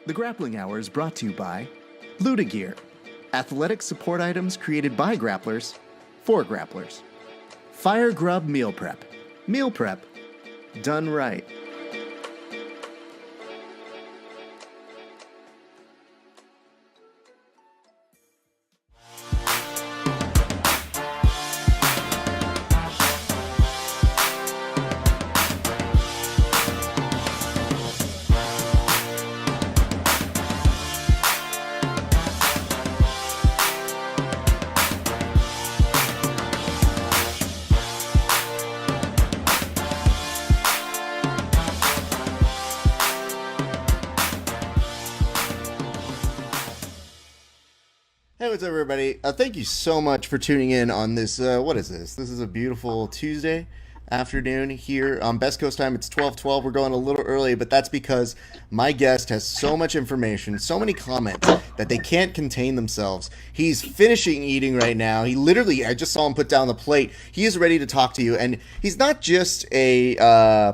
The Grappling Hour is brought to you by Luda Gear, athletic support items created by grapplers for grapplers. Fire Grub Meal prep done right. Hey, what's up, everybody? Thank you so much for tuning in on this. What is this? This is a beautiful Tuesday afternoon here on Best Coast time. It's 12:12. We're going a little early, but that's because my guest has so much information, so many comments that they can't contain themselves. He's finishing eating right now. I just saw him put down the plate. He is ready to talk to you, and he's not just a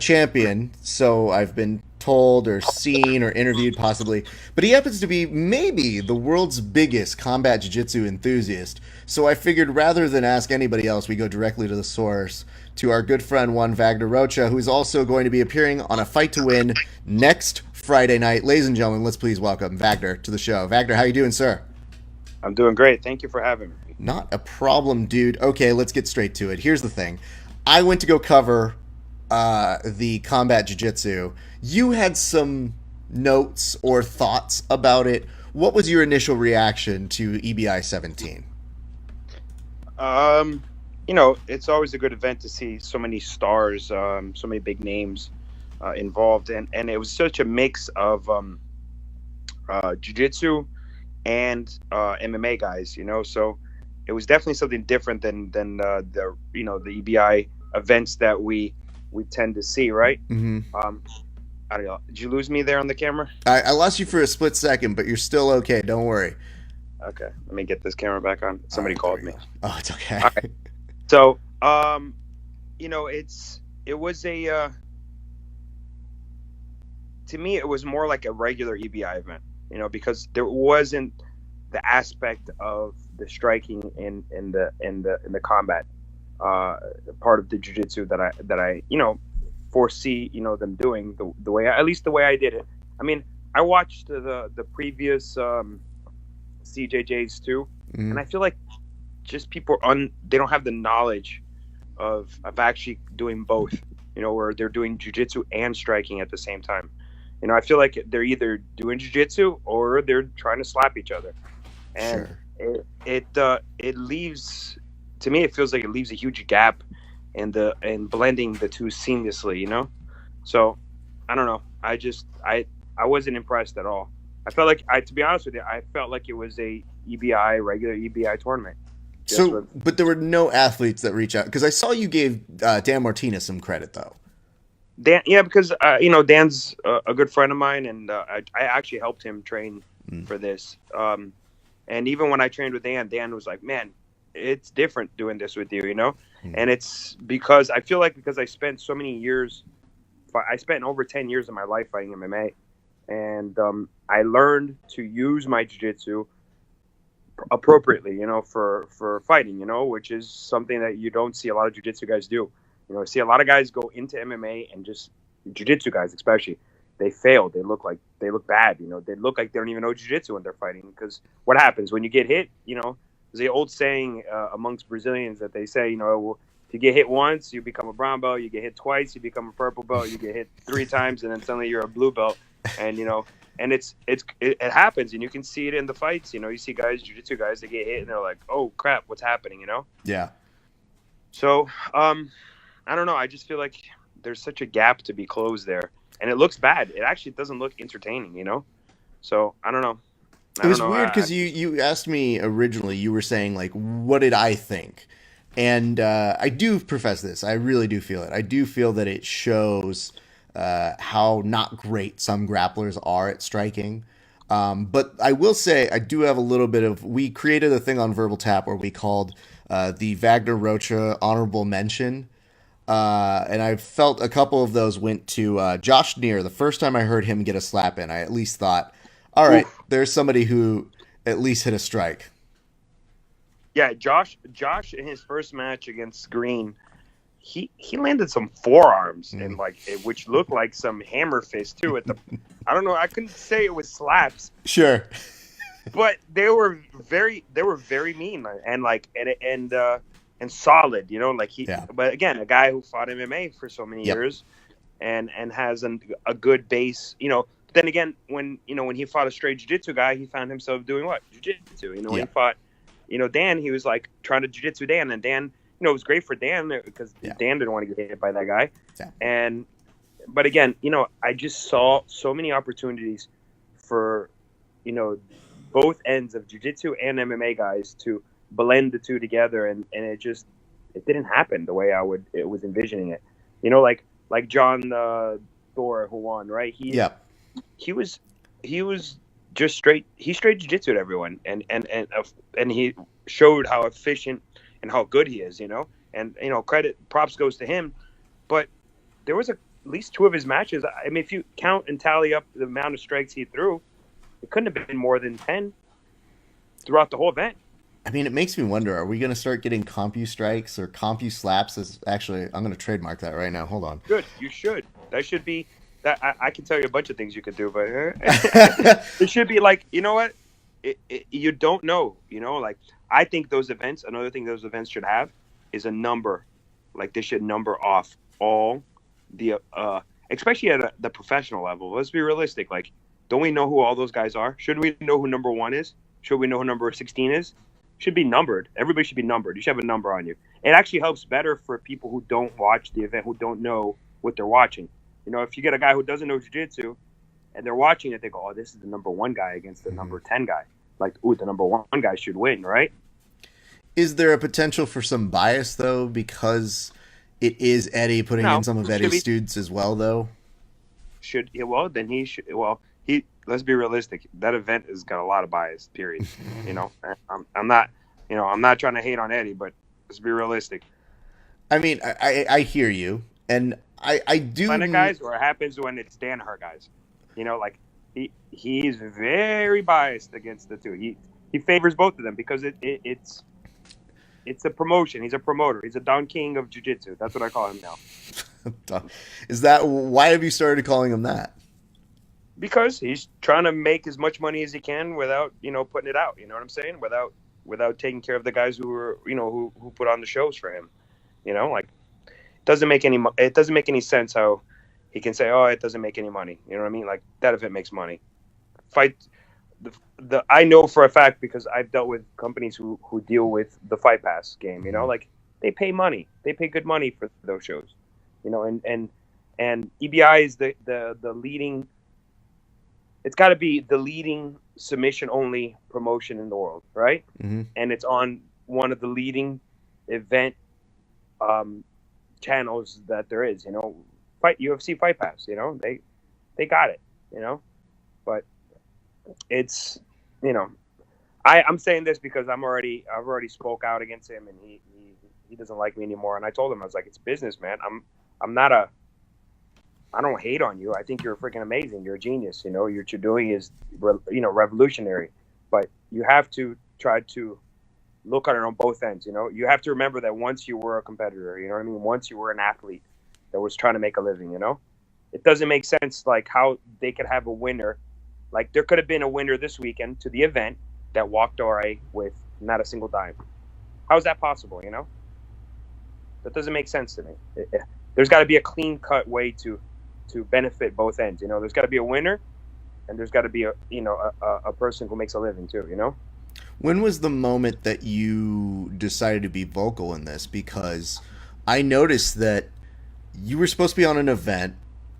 champion, so I've been told or seen or interviewed possibly, but he happens to be maybe the world's biggest combat jiu-jitsu enthusiast. So I figured rather than ask anybody else, we go directly to the source, to our good friend Vagner Rocha, who's also going to be appearing on a Fight to Win next Friday night. Ladies and gentlemen, let's please welcome Vagner to the show. Vagner, how you doing, sir? I'm doing great. Thank you for having me. Not a problem, dude. Okay, let's get straight to it. Here's the thing. I went to go cover the combat jiu-jitsu. You had some notes or thoughts about it. What was your initial reaction to EBI 17? It's always a good event to see so many stars, so many big names involved, and it was such a mix of jiu-jitsu and MMA guys, so it was definitely something different than the EBI events that we tend to see, right? Mm-hmm. I don't know. Did you lose me there on the camera? I lost you for a split second, but you're still okay. Don't worry. Okay, let me get this camera back on. Somebody called me. Oh, it's okay. All right. So, it was to me, it was more like a regular EBI event, because there wasn't the aspect of the striking in the combat part of the jiu-jitsu that I foresee them doing the way at least the way I did it. I mean, I watched the previous CJJs too, and I feel like just people they don't have the knowledge of actually doing both, where they're doing jiu-jitsu and striking at the same time. I feel like they're either doing jiu-jitsu or they're trying to slap each other, and sure. It leaves, to me, it feels like it leaves a huge gap in blending the two seamlessly, So I don't know. I wasn't impressed at all. I felt like, to be honest with you, I felt like it was a regular EBI tournament. But there were no athletes that reached out, because I saw you gave Dan Martinez some credit though. Dan, yeah, because Dan's a good friend of mine, and I actually helped him train for this. And even when I trained with Dan was like, "Man, it's different doing this with you," And it's because I feel like because I spent so many years, I spent over 10 years of my life fighting MMA, and I learned to use my jiu-jitsu appropriately, for fighting, which is something that you don't see a lot of jiu-jitsu guys do. I see a lot of guys go into MMA and just jiu-jitsu guys, especially, they fail. They look bad. They look like they don't even know jiu-jitsu when they're fighting, because what happens when you get hit, there's the old saying amongst Brazilians that they say, if you get hit once, you become a brown belt. You get hit twice, you become a purple belt. You get hit 3 times, and then suddenly you're a blue belt. And and it happens, and you can see it in the fights. You see guys, jiu-jitsu guys, they get hit, and they're like, "Oh crap, what's happening?" Yeah. So I don't know. I just feel like there's such a gap to be closed there, and it looks bad. It actually doesn't look entertaining. So I don't know. It was weird because you asked me originally, you were saying, like, what did I think? And I do profess this. I really do feel it. I do feel that it shows how not great some grapplers are at striking. But I will say I do have a little bit of... We created a thing on Verbal Tap where we called the Vagner Rocha honorable mention. And I felt a couple of those went to Josh Neer. The first time I heard him get a slap in, I at least thought, all right, Oof. there's somebody who at least hit a strike. Yeah, Josh in his first match against Green, he landed some forearms and Mm. which looked like some hammer fist too. At the, I don't know, I couldn't say it was slaps, Sure. but they were very mean and and solid. Like he. Yeah. But again, a guy who fought MMA for so many Yep. years and has a good base. Then again, when he fought a straight jiu-jitsu guy, he found himself doing what? Jiu-jitsu. When Yeah. he fought, Dan, he was like trying to jiu-jitsu Dan, and Dan, it was great for Dan because Yeah. Dan didn't want to get hit by that guy. Yeah. But again, I just saw so many opportunities for, both ends of jiu-jitsu and MMA guys to blend the two together, and it didn't happen the way it was envisioning it. Like John Thor, who won, right? Yeah. He was just straight jiu-jitsu to everyone, and he showed how efficient and how good he is. And props goes to him. But there was at least two of his matches. I mean, if you count and tally up the amount of strikes he threw, it couldn't have been more than 10 throughout the whole event. I mean, it makes me wonder, are we going to start getting compu strikes or compu slaps? Actually, I'm going to trademark that right now. Hold on. Good, you should. That should be that. I can tell you a bunch of things you could do, but it should be like, you know what? You don't know. Like, I think those events. Another thing those events should have is a number. Like, they should number off all the, especially at the professional level. Let's be realistic. Like, don't we know who all those guys are? Should we know who number 1 is? Should we know who number 16 is? Should be numbered. Everybody should be numbered. You should have a number on you. It actually helps better for people who don't watch the event, who don't know what they're watching. If you get a guy who doesn't know jiu-jitsu and they're watching it, they go, oh, this is the number 1 guy against the number 10 guy. Like, ooh, the number 1 guy should win, right? Is there a potential for some bias, though, because it is Eddie putting No. in some of Eddie's students as well, though? Then he should. Well, let's be realistic. That event has got a lot of bias. Period. I'm not. I'm not trying to hate on Eddie, but let's be realistic. I mean, I hear you, and I do. Planet guys, or it happens when it's Danaher guys. Like he's very biased against the two. He favors both of them because it's a promotion. He's a promoter. He's a Don King of jiu-jitsu. That's what I call him now. Is that why have you started calling him that? Because he's trying to make as much money as he can without, putting it out. You know what I'm saying? Without taking care of the guys who are, who put on the shows for him. Like, it doesn't make any sense how he can say, oh, it doesn't make any money. You know what I mean? Like, that event makes money. I know for a fact, because I've dealt with companies who deal with the Fight Pass game. Like, they pay money. They pay good money for those shows. And EBI is the leading. It's got to be the leading submission-only promotion in the world, right? Mm-hmm. And it's on one of the leading event channels that there is. UFC Fight Pass. They got it. But it's I'm saying this because I've already spoke out against him, and he doesn't like me anymore. And I told him, I was like, it's business, man. I don't hate on you. I think you're freaking amazing. You're a genius. What you're doing is, revolutionary. But you have to try to look at it on both ends. You have to remember that once you were a competitor, you know what I mean? Once you were an athlete that was trying to make a living, it doesn't make sense, like, how they could have a winner. Like, there could have been a winner this weekend to the event that walked away with not a single dime. How is that possible? That doesn't make sense to me. There's got to be a clean-cut way to benefit both ends. There's got to be a winner, and there's got to be a person who makes a living too. When was the moment that you decided to be vocal in this? Because I noticed that you were supposed to be on an event,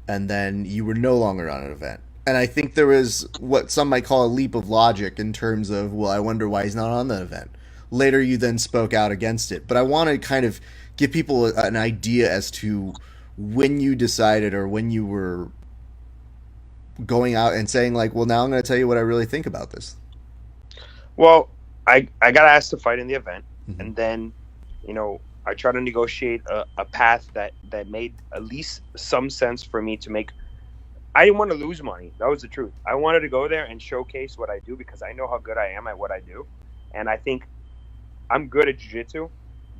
and then you were no longer on an event. And I think there was what some might call a leap of logic in terms of, well, I wonder why he's not on the event. Later, you then spoke out against it. But I want to kind of give people an idea as to when you decided, or when you were going out and saying, like, well, now I'm going to tell you what I really think about this. Well, I got asked to fight in the event, Mm-hmm. and then, I try to negotiate a path that made at least some sense for me to make. I didn't want to lose money. That was the truth. I wanted to go there and showcase what I do because I know how good I am at what I do. And I think I'm good at jiu-jitsu,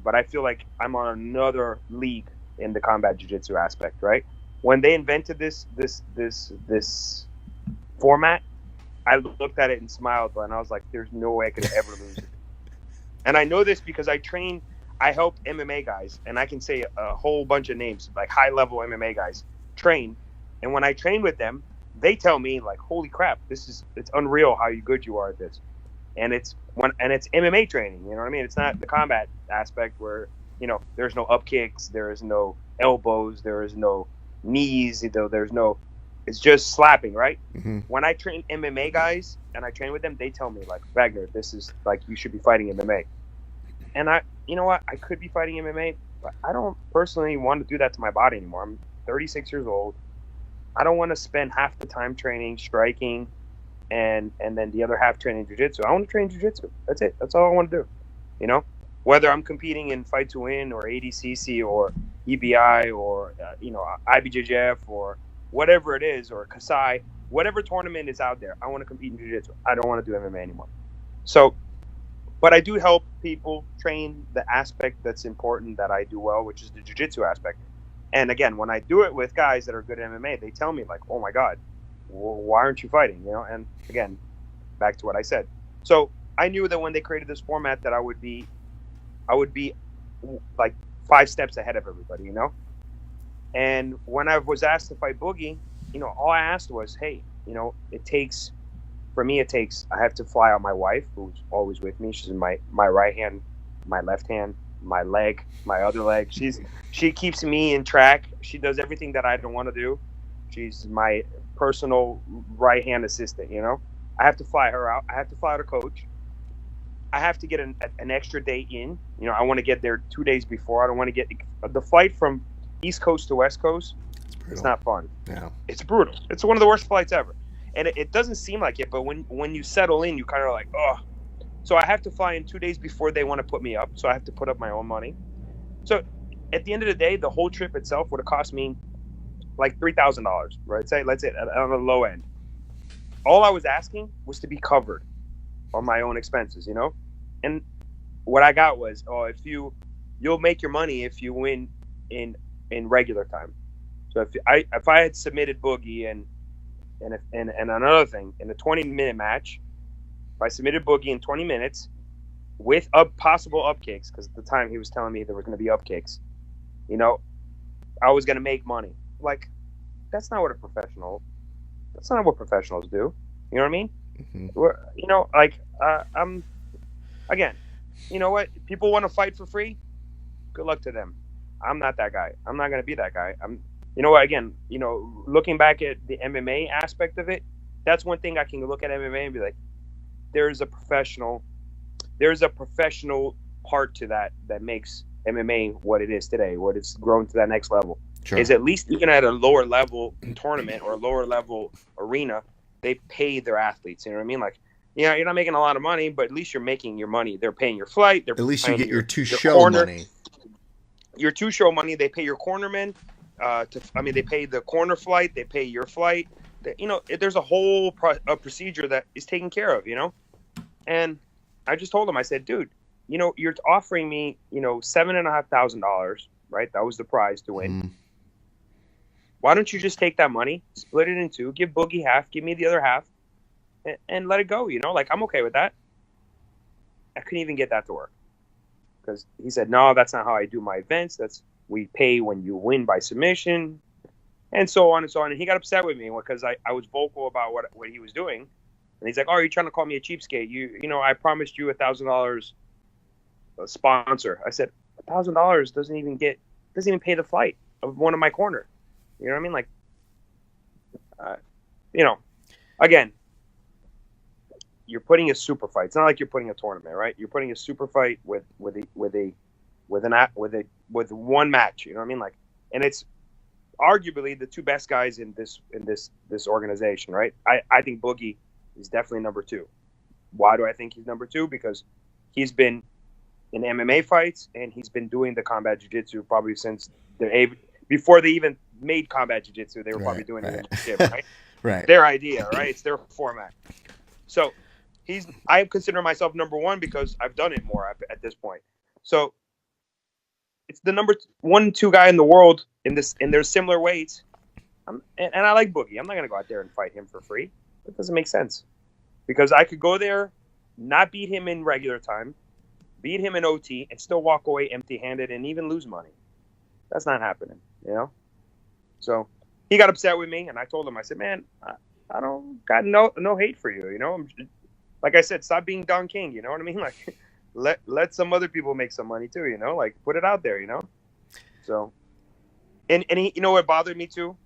but I feel like I'm on another league in the combat jiu-jitsu aspect, right? When they invented this format, I looked at it and smiled, and I was like, there's no way I could ever lose it. And I know this because I help MMA guys, and I can say a whole bunch of names, like high-level MMA guys, train. And when I train with them, they tell me, like, holy crap, it's unreal how good you are at this. And it's MMA training, you know what I mean? It's not the combat aspect where, there's no up kicks, there is no elbows, there is no knees, it's just slapping, right? Mm-hmm. When I train MMA guys and I train with them, they tell me, like, Vagner, this is like, you should be fighting MMA. And you know what? I could be fighting MMA, but I don't personally want to do that to my body anymore. I'm 36 years old. I don't want to spend half the time training, striking, and then the other half training jiu-jitsu. I want to train jiu-jitsu. That's it. That's all I want to do. Whether I'm competing in Fight to Win or ADCC or EBI or IBJJF or whatever it is, or Kasai, whatever tournament is out there, I want to compete in jiu-jitsu. I don't want to do MMA anymore. So, but I do help people train the aspect that's important that I do well, which is the jiu-jitsu aspect. And again, when I do it with guys that are good at MMA, they tell me, like, oh my God, why aren't you fighting? And again, back to what I said. So I knew that when they created this format that I would be like 5 steps ahead of everybody, And when I was asked to fight Boogie, all I asked was, hey, I have to fly out my wife, who's always with me. She's in my right hand, my left hand, my leg, my other leg. She keeps me in track. She does everything that I don't want to do. She's my personal right hand assistant. I have to fly her out. I have to fly out a coach. I have to get an extra day in. I want to get there 2 days before. I don't want to get the flight from East Coast to West Coast. It's not fun. Yeah, it's brutal. It's one of the worst flights ever. And it doesn't seem like it, but when you settle in, you kind of like, oh. So I have to fly in 2 days before they want to put me up. So I have to put up my own money. So at the end of the day, the whole trip itself would have cost me like $3,000, right? Let's say on the low end. All I was asking was to be covered on my own expenses, And what I got was, if you'll make your money if you win in regular time. So if I had submitted Boogie and another thing, in a 20-minute match, if I submitted Boogie in 20 minutes with possible up kicks, because at the time he was telling me there were going to be up kicks, I was going to make money. Like, that's not what professionals do. You know what I mean? Mm-hmm. I'm, again, you know what? People want to fight for free. Good luck to them. I'm not that guy. I'm not going to be that guy. Again, looking back at the MMA aspect of it, that's one thing I can look at MMA and be like, there's a professional part to that makes MMA what it is today, what it's grown to that next level. Sure. Is at least even at a lower level tournament or a lower level arena, they pay their athletes. You know what I mean? Like, you're not making a lot of money, but at least you're making your money. They're paying your flight. At least you get your two-show money. Your two-show money. They pay your cornerman. They pay the corner flight. They pay your flight. There's a whole procedure that is taken care of. And I just told him, I said, dude, you're offering me, $7,500, right? That was the prize to win. Mm. Why don't you just take that money, split it in two, give Boogie half, give me the other half, and let it go? Like, I'm okay with that. I couldn't even get that to work because he said, no, that's not how I do my events. We pay when you win by submission, and so on and so on. And he got upset with me because I was vocal about what he was doing. And he's like, oh, you're trying to call me a cheapskate. I promised you $1,000 sponsor. I said, $1,000 doesn't even pay the flight of one of my corner. You know what I mean? Like, again, you're putting a super fight. It's not like you're putting a tournament, right? You're putting a super fight with one match. You know what I mean? Like, and it's arguably the two best guys in this organization, right? I think Boogie is definitely number 2. Why do I think he's number 2? Because he's been in MMA fights, and he's been doing the combat jiu-jitsu probably since before they even made combat jiu-jitsu. They were probably Right, doing it in right. the gym, right? Right. Their idea, right? It's their format. So I consider myself number one because I've done it more at this point. So it's the number one, two guy in the world in their similar weights. And I like Boogie. I'm not gonna go out there and fight him for free. It doesn't make sense because I could go there, not beat him in regular time, beat him in OT, and still walk away empty-handed and even lose money. That's not happening, you know. So he got upset with me, and I told him, I said, man, I don't got no hate for you, you know. Like I said, stop being Don King, you know what I mean? Like let some other people make some money too, you know. Like put it out there, you know. So and he, you know what bothered me too,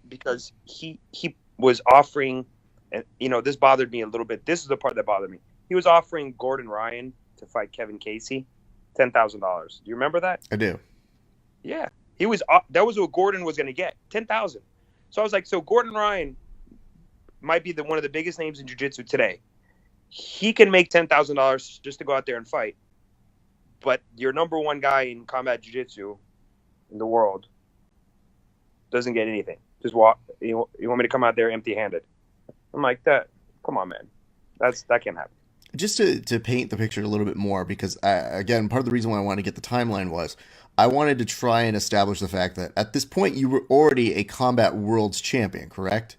because he was offering, and you know this bothered me a little bit. This is the part that bothered me. He was offering Gordon Ryan to fight Kevin Casey, $10,000. Do you remember that? I do. Yeah, he was. That was what Gordon was going to get, 10,000. So I was like, so Gordon Ryan might be one of the biggest names in jiu-jitsu today. He can make $10,000 just to go out there and fight, but your number one guy in combat jiu-jitsu in the world doesn't get anything. Just walk. You want me to come out there empty-handed? I'm like that. Come on, man. That can't happen. Just to paint the picture a little bit more, because again, part of the reason why I wanted to get the timeline was I wanted to try and establish the fact that at this point you were already a combat world's champion, correct?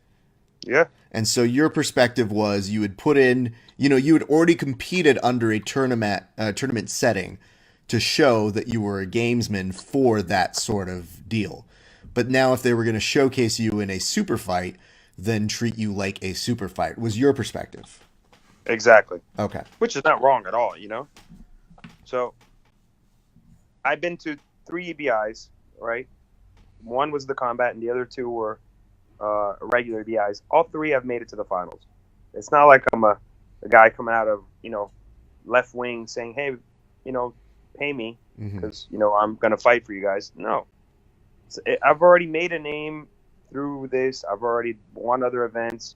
Yeah. And so your perspective was you had put in, you know, you had already competed under a tournament setting to show that you were a gamesman for that sort of deal. But now if they were going to showcase you in a super fight, then treat you like a super fight, was your perspective. Exactly. Okay. Which is not wrong at all, you know? So I've been to 3 EBIs, right? One was the combat, and the other 2 were regular EBIs. All 3 have made it to the finals. It's not like I'm a guy coming out of, you know, left wing saying, hey, you know, pay me because, you know, I'm going to fight for you guys. No. I've already made a name through this. I've already won other events.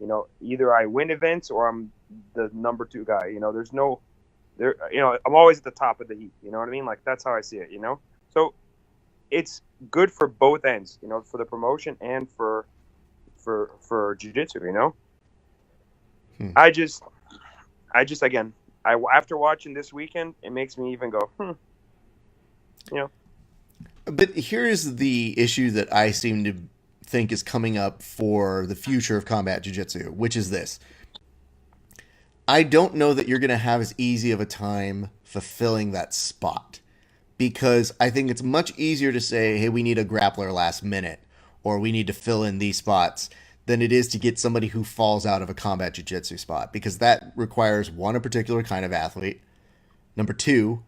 You know, either I win events or I'm the number 2 guy. You know, you know, I'm always at the top of the heap. You know what I mean? Like, that's how I see it, you know? So it's good for both ends, you know, for the promotion and for jiu-jitsu, you know? I just, again, after watching this weekend, it makes me even go, you know? But here is the issue that I seem to think is coming up for the future of combat jiu-jitsu, which is this. I don't know that you're going to have as easy of a time fulfilling that spot, because I think it's much easier to say, hey, we need a grappler last minute, or we need to fill in these spots, than it is to get somebody who falls out of a combat jiu-jitsu spot, because that requires, one, a particular kind of athlete, number 2,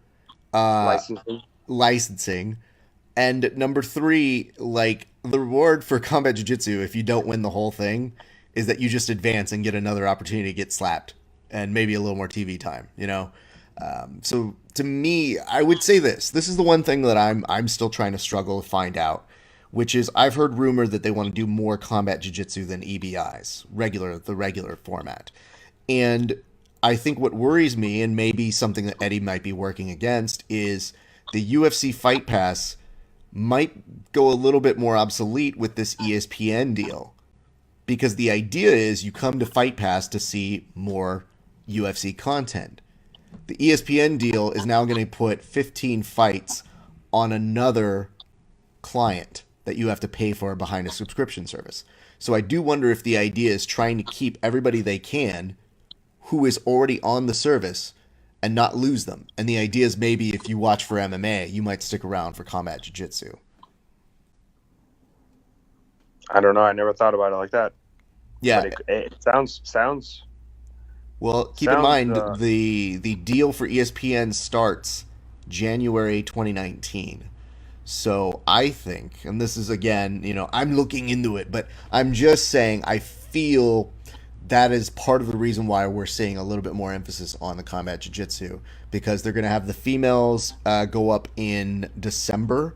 licensing, and number 3, like, the reward for combat jiu-jitsu, if you don't win the whole thing, is that you just advance and get another opportunity to get slapped and maybe a little more TV time, you know? So to me, I would say this is the one thing that I'm still trying to struggle to find out, which is I've heard rumor that they want to do more combat jiu-jitsu than EBIs, the regular format. And I think what worries me, and maybe something that Eddie might be working against, is the UFC Fight Pass might go a little bit more obsolete with this ESPN deal. Because the idea is you come to Fight Pass to see more UFC content. The ESPN deal is now going to put 15 fights on another client that you have to pay for behind a subscription service. So I do wonder if the idea is trying to keep everybody they can who is already on the service and not lose them. And the idea is maybe if you watch for MMA, you might stick around for combat jiu-jitsu. I don't know. I never thought about it like that. Yeah. But it sounds. Well, keep in mind the deal for ESPN starts January 2019. So I think, and this is again, you know, I'm looking into it, but I'm just saying I feel that is part of the reason why we're seeing a little bit more emphasis on the combat jiu-jitsu, because they're going to have the females go up in December,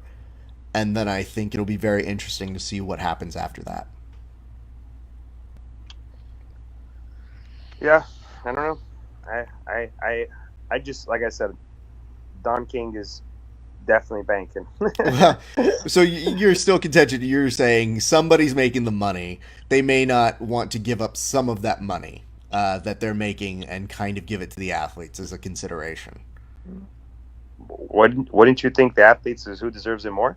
and then I think it'll be very interesting to see what happens after that. Yeah, I don't know. I just, like I said, Don King is definitely banking. Well, so you're still contention. You're saying somebody's making the money. They may not want to give up some of that money that they're making and kind of give it to the athletes as a consideration. Wouldn't you think the athletes is who deserves it more?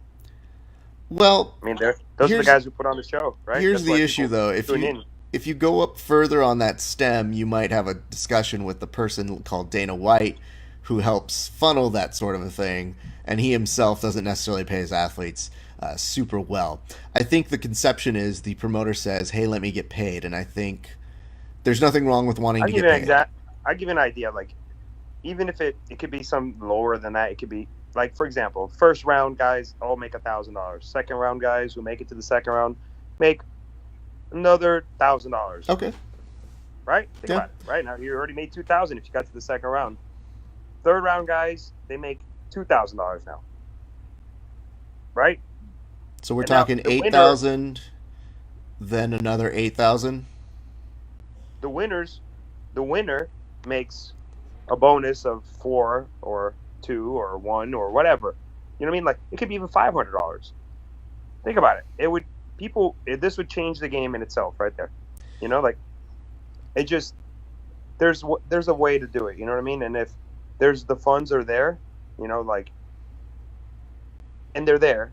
Well, I mean, those are the here's guys who put on the show, right? here's That's the why issue people though. tune in. If you go up further on that stem, you might have a discussion with the person called Dana White, who helps funnel that sort of a thing, and he himself doesn't necessarily pay his athletes super well. I think the conception is the promoter says, "Hey, let me get paid," and I think there's nothing wrong with wanting I'll to give get you an paid. I'll give you an idea. Like, even if it could be some lower than that, it could be like, for example, first round guys all make $1,000. Second round guys who make it to the second round make another $1,000. Okay. Right? Think Yeah. about it. Right now, you already made 2,000 if you got to the second round. Third round guys, they make $2,000 now. Right? So we're And now talking the winner, 8,000, then another 8,000. the winners, the winner makes a bonus of 4 or 2 or 1 or whatever. You know what I mean? Like, it could be even $500. Think about it. It would this would change the game in itself right there. You know, like, it just there's a way to do it. You know what I mean? And if there's the funds are there, you know, like, and they're there,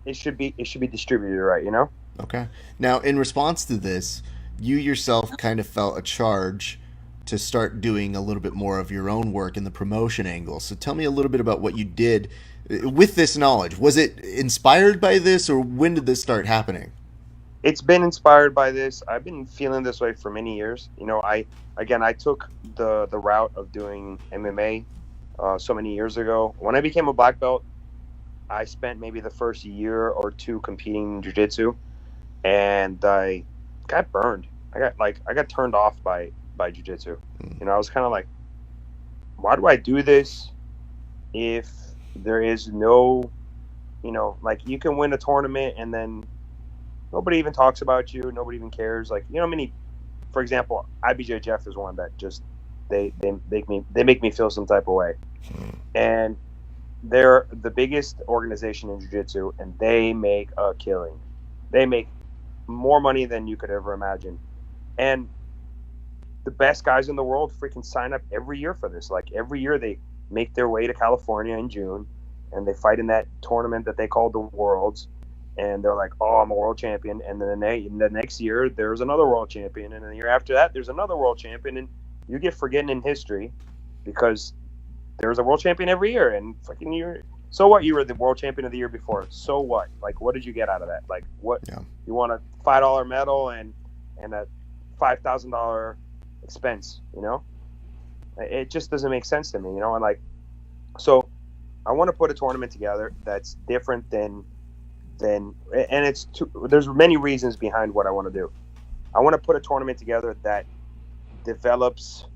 it should be distributed right. You know? Okay. Now, in response to this, you yourself kind of felt a charge to start doing a little bit more of your own work in the promotion angle. So tell me a little bit about what you did with this knowledge. Was it inspired by this, or when did this start happening? It's been inspired by this. I've been feeling this way for many years. You know, I took the route of doing MMA so many years ago. When I became a black belt, I spent maybe the first year or two competing in jiu-jitsu, and I got burned. I got turned off by jiu-jitsu. You know, I was kind of like, why do I do this if there is no, you know, like, you can win a tournament and then nobody even talks about you. Nobody even cares. Like, you know, many, for example, IBJJF is one that just they make me feel some type of way, and they're the biggest organization in jiu-jitsu, and they make a killing. They make more money than you could ever imagine, and the best guys in the world freaking sign up every year for this. Like, every year they make their way to California in June, and they fight in that tournament that they call the Worlds. And they're like, "Oh, I'm a world champion." And then the next year, there's another world champion, and the year after that, there's another world champion, and you get forgotten in history because there's a world champion every year. And fucking year, so what? You were the world champion of the year before. So what? Like, what did you get out of that? Like, what? Yeah. You want a $5 medal and a $5,000 expense? You know, it just doesn't make sense to me. You know, and like, so I want to put a tournament together that's different than and there's many reasons behind what I want to do. I want to put a tournament together that develops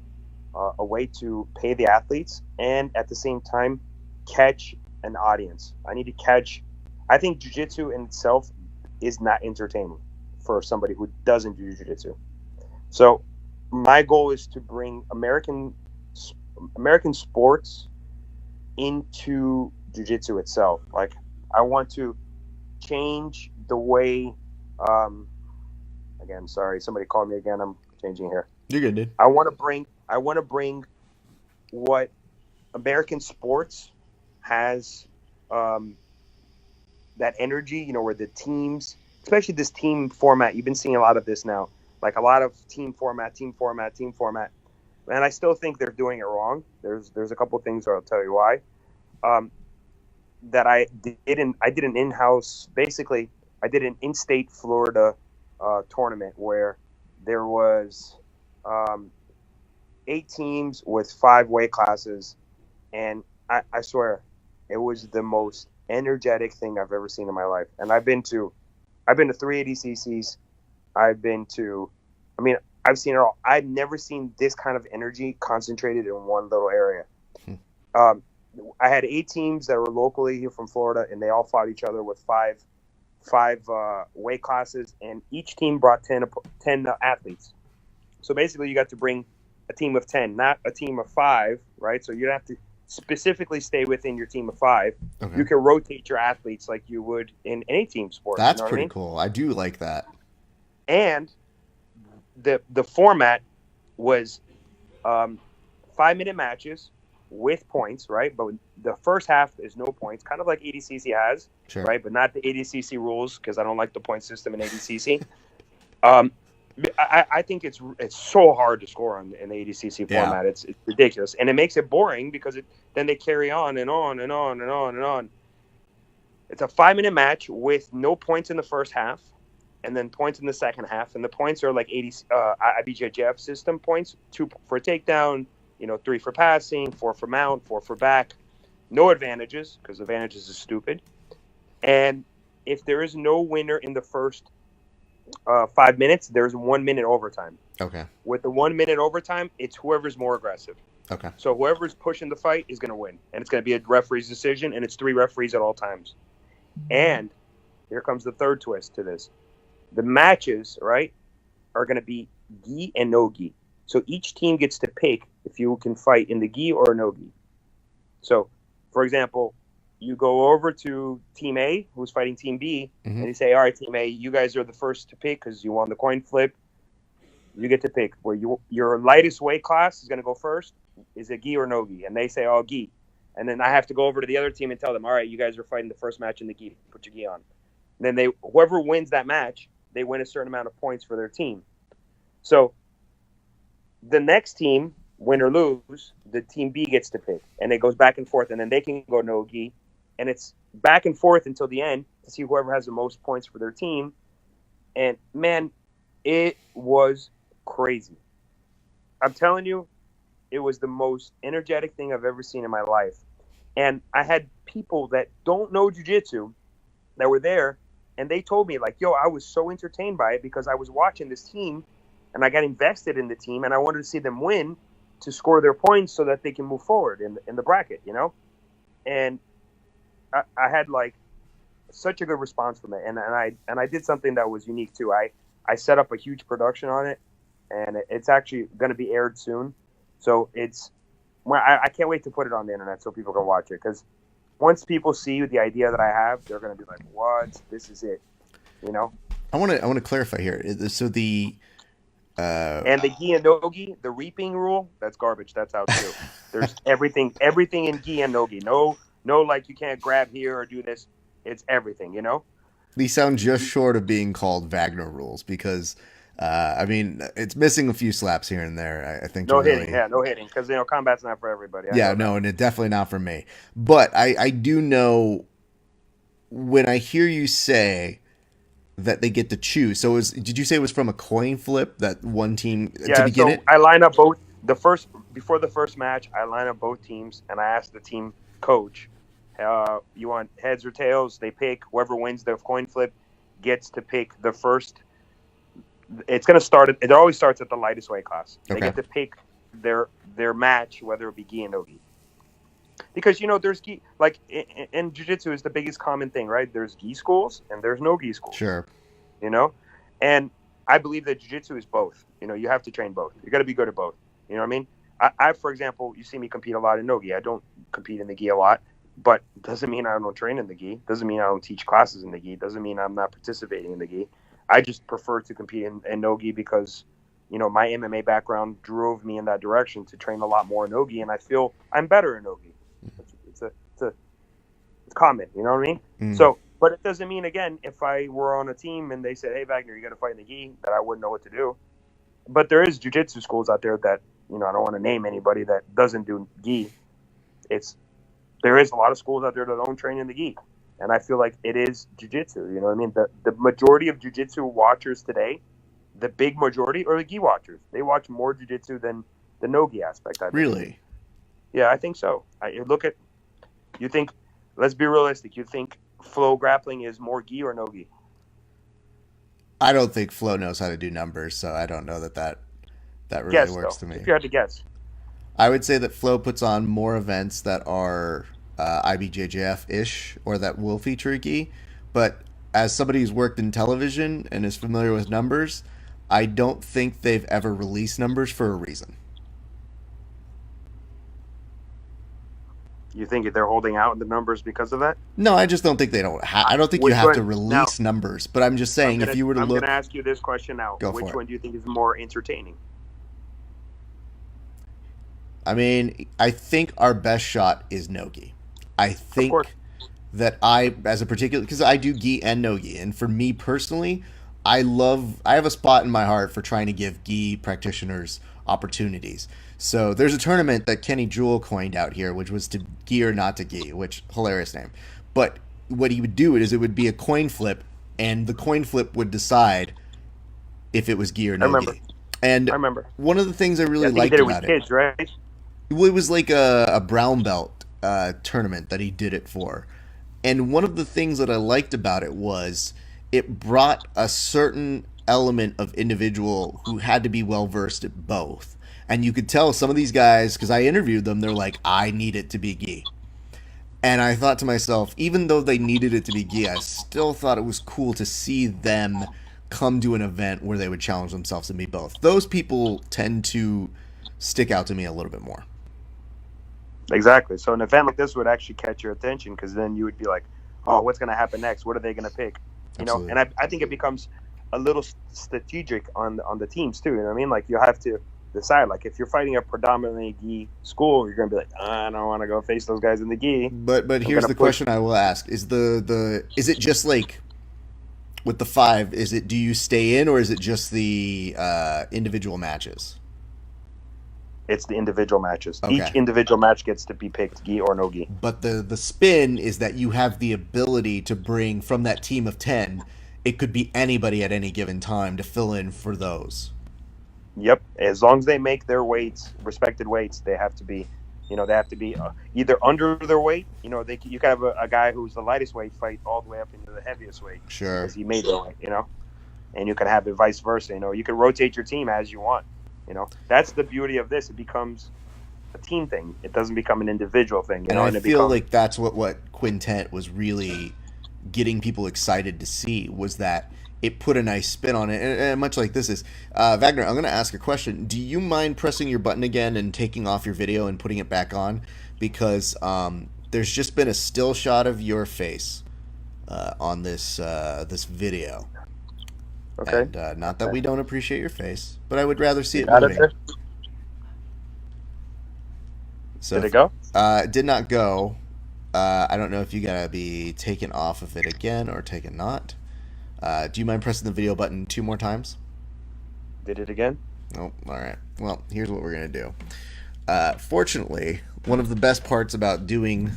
a way to pay the athletes and at the same time catch an audience. I think jiu-jitsu in itself is not entertaining for somebody who doesn't do jiu-jitsu. So my goal is to bring American sports into jiu-jitsu itself. Like, I want to change the way again, sorry, somebody called me again. I'm changing here. You're good, dude. I want to bring what American sports has, that energy, you know, where the teams, especially this team format, you've been seeing a lot of this now, like a lot of team format. And I still think they're doing it wrong. There's a couple of things, I'll tell you why. That I did an in-house, basically, I did an in-state Florida tournament where there was 8 teams with 5 weight classes, and I swear it was the most energetic thing I've ever seen in my life. And I've been to 3 ADCCs. I've seen it all. I've never seen this kind of energy concentrated in one little area. I had 8 teams that were locally here from Florida, and they all fought each other with 5 weight classes, and each team brought 10 athletes. So basically, you got to bring a team of 10, not a team of 5, right? So you'd have to specifically stay within your team of 5. Okay. You can rotate your athletes like you would in any team sport. You That's know what I pretty mean? cool. I do like that. And the format was 5-minute matches with points, right? But the first half is no points, kind of like ADCC has, Sure. right? But not the ADCC rules because I don't like the point system in ADCC. Um, I think it's so hard to score on in the ADCC Yeah. format. It's ridiculous, and it makes it boring because then they carry on and on and on and on and on. It's a 5-minute match with no points in the first half, and then points in the second half. And the points are like IBJJF system points: 2 for takedown, 3 for passing, 4 for mount, 4 for back. No advantages because advantages is stupid. And if there is no winner in the first 5 minutes, there's 1 minute overtime. Okay. With the 1 minute overtime, it's whoever's more aggressive. Okay. So whoever's pushing the fight is going to win, and it's going to be a referee's decision, and it's 3 referees at all times. And here comes the third twist to this: the matches, right, are going to be gi and no gi. So each team gets to pick if you can fight in the gi or no gi. So, for example, you go over to Team A, who's fighting Team B, and you say, all right, Team A, you guys are the first to pick because you won the coin flip. You get to pick where your lightest weight class is going to go first. Is it gi or no gi? And they say, oh, gi. And then I have to go over to the other team and tell them, all right, you guys are fighting the first match in the gi. Put your gi on. And then whoever wins that match, they win a certain amount of points for their team. So the next team, win or lose, the Team B gets to pick. And it goes back and forth. And then they can go no gi. And it's back and forth until the end to see whoever has the most points for their team. And, man, it was crazy. I'm telling you, it was the most energetic thing I've ever seen in my life. And I had people that don't know jiu-jitsu that were there, and they told me, like, yo, I was so entertained by it because I was watching this team, and I got invested in the team, and I wanted to see them win to score their points so that they can move forward in the bracket, And I had, like, such a good response from it. And I did something that was unique, too. I set up a huge production on it, and it's actually going to be aired soon. So I can't wait to put it on the internet so people can watch it. Because once people see the idea that I have, they're going to be like, "What? This is it," I want to clarify here. So the And the gi and no gi, the reaping rule, that's garbage. That's out too. There's everything in gi and no gi. No, like you can't grab here or do this. It's everything. These sound just short of being called Vagner rules because. I mean, it's missing a few slaps here and there. I think no really... hitting, no hitting, because combat's not for everybody. And it's definitely not for me. But I do know when I hear you say that they get to choose. So did you say it was from a coin flip that one team to begin it? I line up both before the first match. I line up both teams, and I ask the team coach, "You want heads or tails?" They pick. Whoever wins the coin flip gets to pick the first. It's going to start. It always starts at the lightest weight class. They get to pick their match, whether it be gi and no gi. Because there's gi, like in jiu-jitsu is the biggest common thing, right? There's gi schools and there's no gi schools. Sure. And I believe that jiu-jitsu is both. You have to train both. You got to be good at both. You know what I mean? I, for example, you see me compete a lot in no gi. I don't compete in the gi a lot, but doesn't mean I don't train in the gi. Doesn't mean I don't teach classes in the gi. Doesn't mean I'm not participating in the gi. I just prefer to compete in no-gi because, my MMA background drove me in that direction to train a lot more in no-gi, and I feel I'm better in no-gi. It's common, you know what I mean? Mm. So, but it doesn't mean, again, if I were on a team and they said, hey, Vagner, you got to fight in the gi, that I wouldn't know what to do. But there is jiu-jitsu schools out there that, I don't want to name anybody that doesn't do gi. There is a lot of schools out there that don't train in the gi. And I feel like it is jiu-jitsu, you know what I mean? The majority of jiu-jitsu watchers today, the big majority, are the gi watchers. They watch more jiu-jitsu than the no-gi aspect. Really? Yeah, I think so. You think, let's be realistic, you think flow grappling is more gi or no gi? I don't think Flo knows how to do numbers, so I don't know that really works to me. If you had to guess. I would say that Flo puts on more events that are IBJJF-ish or that will feature a gi, but as somebody who's worked in television and is familiar with numbers, I don't think they've ever released numbers for a reason. You think they're holding out the numbers because of that? No, I just don't think they don't. I don't think you Which have to one? Now, release numbers, but I'm just saying if you were to I'm gonna look, ask you this question now. go for Which it. one do you think is more entertaining? I mean, I think our best shot is nogi. I Of course. think that I, as a particular, because I do gi and no gi, and for me personally, I have a spot in my heart for trying to give gi practitioners opportunities. So there's a tournament that Kenny Jewell coined out here, which was to gi or not to gi, which hilarious name. But what he would do is it would be a coin flip, and the coin flip would decide if it was gi or I no remember. gi. And I remember. one of the things I Yeah, really I think he did liked it with about it, kids, right? it was like a brown belt tournament that he did it for. And one of the things that I liked about it was it brought a certain element of individual who had to be well versed at both. And you could tell some of these guys, because I interviewed them, they're like, I need it to be gi. And I thought to myself, even though they needed it to be gi, I still thought it was cool to see them come to an event where they would challenge themselves to be both. Those people tend to stick out to me a little bit more. Exactly. So an event like this would actually catch your attention because then you would be like, oh, what's going to happen next? What are they going to pick? You know, Absolutely. and I think it becomes a little strategic on the teams too. You know what I mean? Like you have to decide. Like if you're fighting a predominantly gi school, you're going to be like, I don't want to go face those guys in the gi. But I'm here's going to the push. question I will ask: is the is it just like with the five? Is it do you stay in or is it just the individual matches? It's the individual matches. Each Okay. individual match gets to be picked, gi or no gi. But the spin is that you have the ability to bring from that team of 10, it could be anybody at any given time to fill in for those. Yep. As long as they make their weights, respected weights, they have to be, they have to be either under their weight. You can have a guy who's the lightest weight fight all the way up into the heaviest weight Sure. because he made their weight. And you can have it vice versa. You can rotate your team as you want. That's the beauty of this. It becomes a team thing. It doesn't become an individual thing. And I And it feel becomes like that's what Quintet was really getting people excited to see was that it put a nice spin on it. And much like this is, Wagner, I'm going to ask a question. Do you mind pressing your button again and taking off your video and putting it back on? Because there's just been a still shot of your face on this video. okay. And not that we don't appreciate your face, but I would rather see You it got it moving. there? So Did it go? it did not go. I don't know if you gotta be taken off of it again or taken not. Do you mind pressing the video button 2 more times? Did it again? Oh, all right. Well, here's what we're gonna do. Fortunately, one of the best parts about doing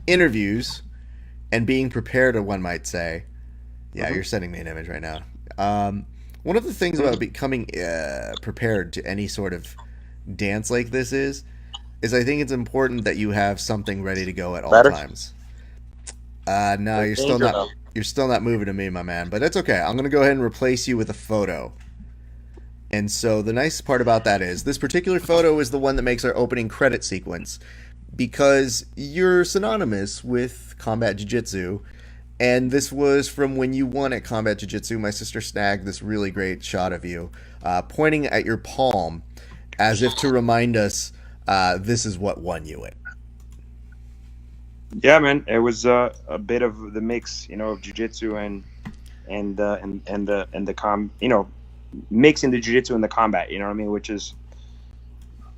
interviews and being prepared, one might say, yeah, you're sending me an image right now. One of the things about becoming prepared to any sort of dance like this is I think it's important that you have something ready to go at all Better? times. No, There's you're still danger not. though. You're still not moving to me, my man. But it's okay. I'm gonna go ahead and replace you with a photo. And so the nice part about that is this particular photo is the one that makes our opening credit sequence because you're synonymous with combat jiu-jitsu. And this was from when you won at Combat Jiu-Jitsu. My sister snagged this really great shot of you pointing at your palm as if to remind us this is what won you it. Yeah, man. It was a bit of the mix, of jujitsu and the mixing the jujitsu and the combat. You know what I mean? Which is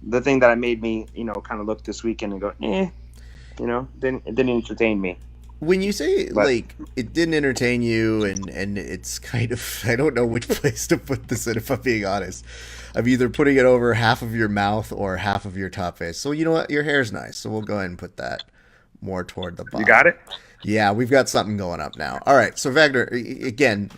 the thing that made me, kind of look this weekend and go, it didn't entertain me. When you say But like it didn't entertain you and it's kind of I don't know which place to put this in if I'm being honest. I'm either putting it over half of your mouth or half of your top face. So you know what? Your hair's nice. So we'll go ahead and put that more toward the you got bottom. it. Yeah, we've got something going up now. All right. So Wagner, again,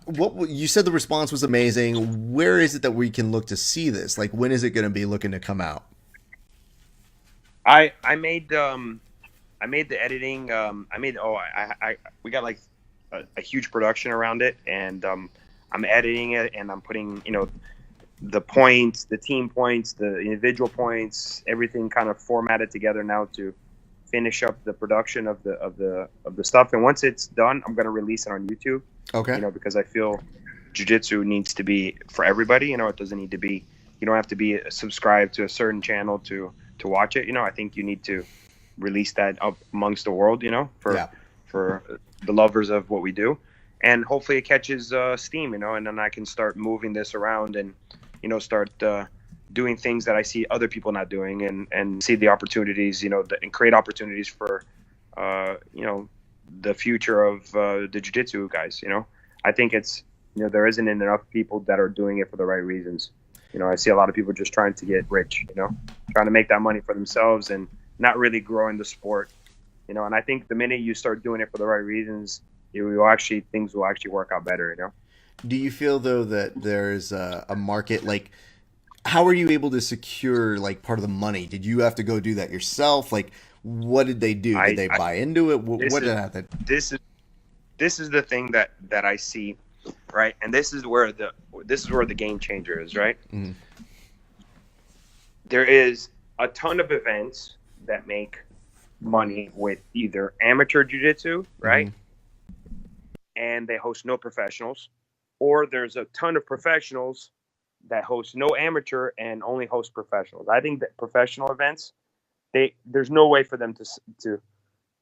you said the response was amazing. Where is it that we can look to see this? Like when is it going to be looking to come out? I made the editing. We got like a huge production around it, and I'm editing it, and I'm putting the points, the team points, the individual points, everything kind of formatted together now to finish up the production of the stuff. And once it's done, I'm gonna release it on YouTube. Okay. Because I feel jiu-jitsu needs to be for everybody. It doesn't need to be. You don't have to be subscribed to a certain channel to watch it. I think you need to release that up amongst the world, Yeah. for the lovers of what we do. And hopefully it catches steam, and then I can start moving this around and, start doing things that I see other people not doing, and see the opportunities, and create opportunities for, the future of the jiu-jitsu guys. I think it's, there isn't enough people that are doing it for the right reasons. I see a lot of people just trying to get rich, trying to make that money for themselves and not really growing the sport, and I think the minute you start doing it for the right reasons, things will actually work out better. Do you feel though that there's a market, like how are you able to secure like part of the money? Did you have to go do that yourself? Like what did they do? Did they buy into it? What did happen? This is the thing that I see, right? And this is where the game changer is, right? Mm-hmm. There is a ton of events that make money with either amateur jiu-jitsu, right? Mm-hmm. And they host no professionals, or there's a ton of professionals that host no amateur and only host professionals. I think that professional events, there's no way for them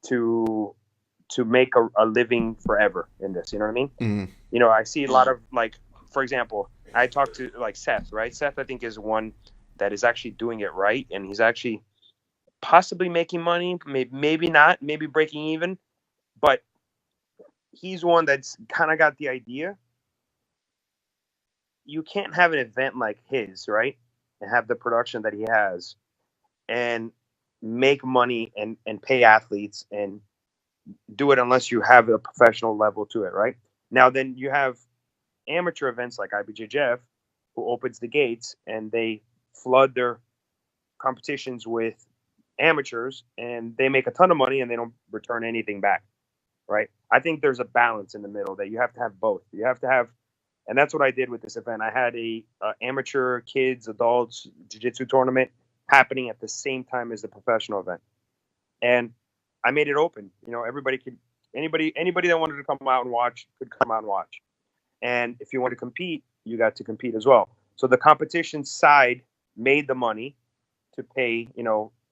to make a living forever in this. You know what I mean? Mm-hmm. I see a lot of, like, for example, I talked to like Seth, right? Seth, I think, is one that is actually doing it right, and he's actually possibly making money, maybe not, maybe breaking even, but he's one that's kind of got the idea. You can't have an event like his, right, and have the production that he has and make money and pay athletes and do it unless you have a professional level to it, right? Now, then you have amateur events like IBJJF, who opens the gates and they flood their competitions with amateurs, and they make a ton of money and they don't return anything back, right? I think there's a balance in the middle that you have to have both. You have to have, and that's what I did with this event. I had a amateur, kids, adults jiu-jitsu tournament happening at the same time as the professional event, and I made it open. Anybody that wanted to come out and watch could come out and watch. And if you want to compete, you got to compete as well. So the competition side made the money to pay,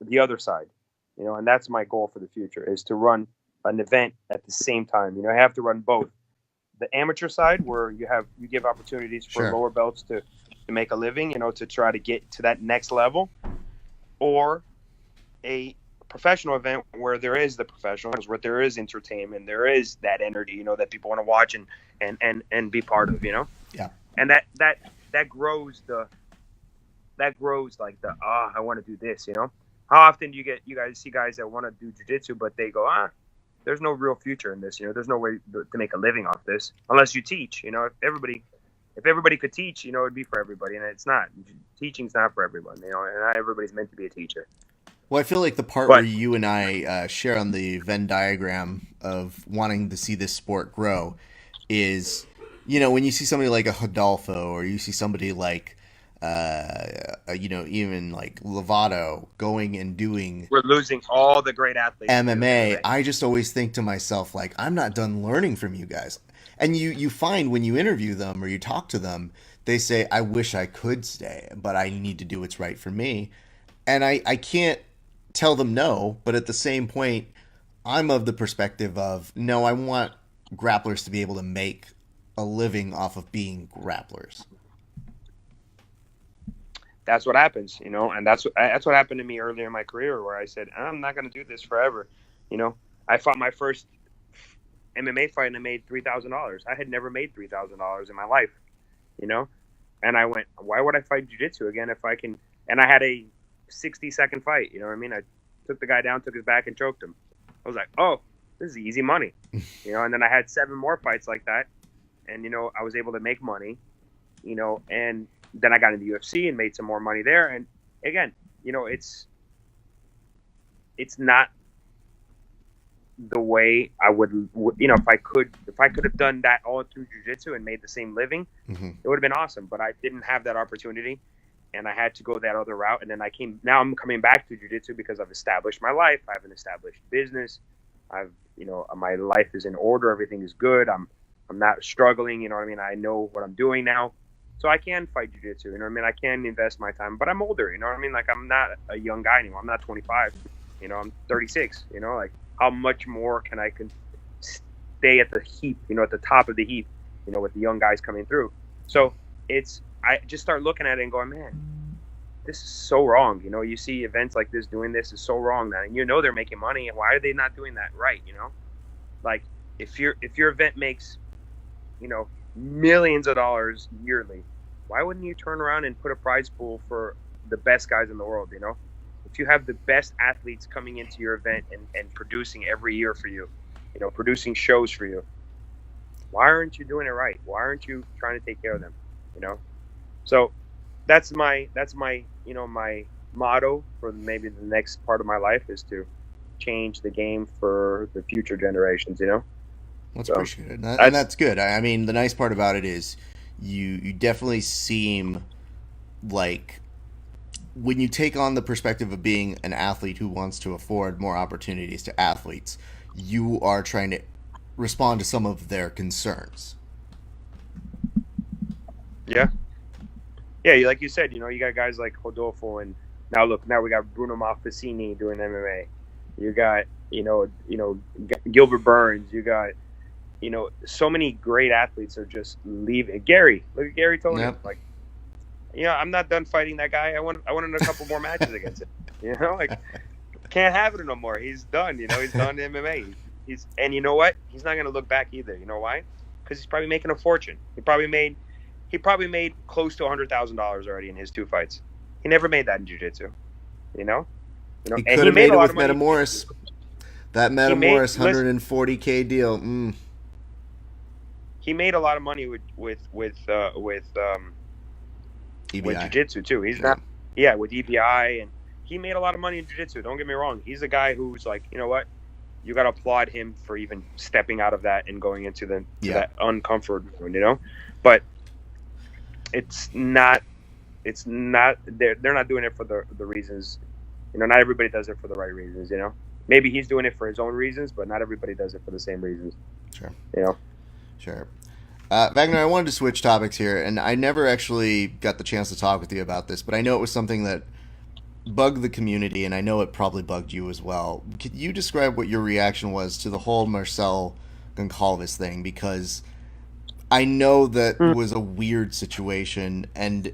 the other side, and that's my goal for the future, is to run an event at the same time. I have to run both. The amateur side, where you give opportunities for Sure. lower belts to make a living, to try to get to that next level, or a professional event where there is the professionals, where there is entertainment, there is that energy, that people want to watch and be part of, Yeah. and that grows like I want to do this, How often do you guys see guys that want to do jiu-jitsu, but they go, there's no real future in this, there's no way to make a living off this unless you teach, if everybody could teach, it'd be for everybody, and it's not. Teaching's not for everyone, and not everybody's meant to be a teacher. Well, I feel like the part where you and I share on the Venn diagram of wanting to see this sport grow is, when you see somebody like a Hodolfo, or you see somebody like, even like Lovato going and doing. We're losing all the great athletes. MMA. I just always think to myself, like, I'm not done learning from you guys. And you find when you interview them or you talk to them, they say, I wish I could stay, but I need to do what's right for me. And I can't tell them no, but at the same point, I'm of the perspective of, no, I want grapplers to be able to make a living off of being grapplers. That's what happens, and that's what happened to me earlier in my career, where I said, I'm not going to do this forever. I fought my first MMA fight and I made $3,000. I had never made $3,000 in my life, and I went, why would I fight jiu-jitsu again if I can? And I had a 60-second fight, you know what I mean? I took the guy down, took his back, and choked him. I was like, oh, this is easy money, and then I had 7 more fights like that, and I was able to make money, and then I got into UFC and made some more money there. And again, it's not the way I would, if I could have done that all through jiu-jitsu and made the same living, Mm-hmm. it would have been awesome. But I didn't have that opportunity, and I had to go that other route. And then now I'm coming back to jiu-jitsu because I've established my life. I have an established business. My life is in order. Everything is good. I'm not struggling. You know what I mean? I know what I'm doing now. So I can fight jiu-jitsu, I can invest my time, but I'm older, I mean? Like, I'm not a young guy anymore. I'm not 25. I'm 36. Like how much more can I stay at the heap? At the top of the heap. With the young guys coming through. So I just start looking at it and going, man, this is so wrong. You see events like this doing this is so wrong, man. And they're making money. And why are they not doing that right? Like if your event makes, millions of dollars yearly, why wouldn't you turn around and put a prize pool for the best guys in the world? If you have the best athletes coming into your event and producing every year for you, producing shows for you, why aren't you doing it right? Why aren't you trying to take care of them? So that's my my motto for maybe the next part of my life is to change the game for the future generations. That's appreciated, and that's good. I mean, the nice part about it is you definitely seem like when you take on the perspective of being an athlete who wants to afford more opportunities to athletes, you are trying to respond to some of their concerns. Yeah. Like you said, you got guys like Rodolfo, and now we got Bruno Malfacini doing MMA. You got, Gilbert Burns. You got, so many great athletes are just leaving. Gary, look at Gary Tonin. Yep. Like, I'm not done fighting that guy. I wanted a couple more matches against him. Like, can't have it no more. He's done. He's done MMA. And you know what? He's not going to look back either. You know why? Because he's probably making a fortune. He probably made close to $100,000 already in his 2 fights. He never made that in jiu-jitsu. He could have made it with Metamoris. That Metamoris 140K deal. He made a lot of money with jiu-jitsu too. He's not with EBI, and he made a lot of money in jiu-jitsu. Don't get me wrong. He's a guy who's like, you know what? You got to applaud him for even stepping out of that and going into that uncomfort zone, But it's not they're not doing it for the reasons. Not everybody does it for the right reasons. Maybe he's doing it for his own reasons, but not everybody does it for the same reasons. Sure. Sure. Vagner, I wanted to switch topics here, and I never actually got the chance to talk with you about this, but I know it was something that bugged the community, and I know it probably bugged you as well. Could you describe what your reaction was to the whole Marcel Goncalves thing? Because I know that was a weird situation, and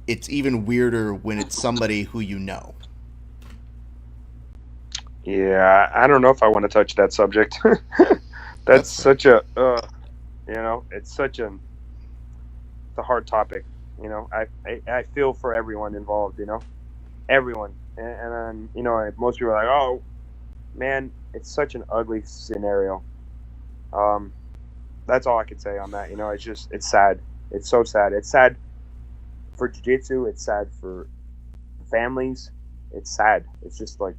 it's even weirder when it's somebody who you know. Yeah, I don't know if I want to touch that subject. That's such a, it's such it's a hard topic. I feel for everyone involved. Everyone, and most people are like, oh, man, it's such an ugly scenario. That's all I could say on that. It's sad. It's so sad. It's sad for jiu-jitsu. It's sad for families. It's sad. It's just like,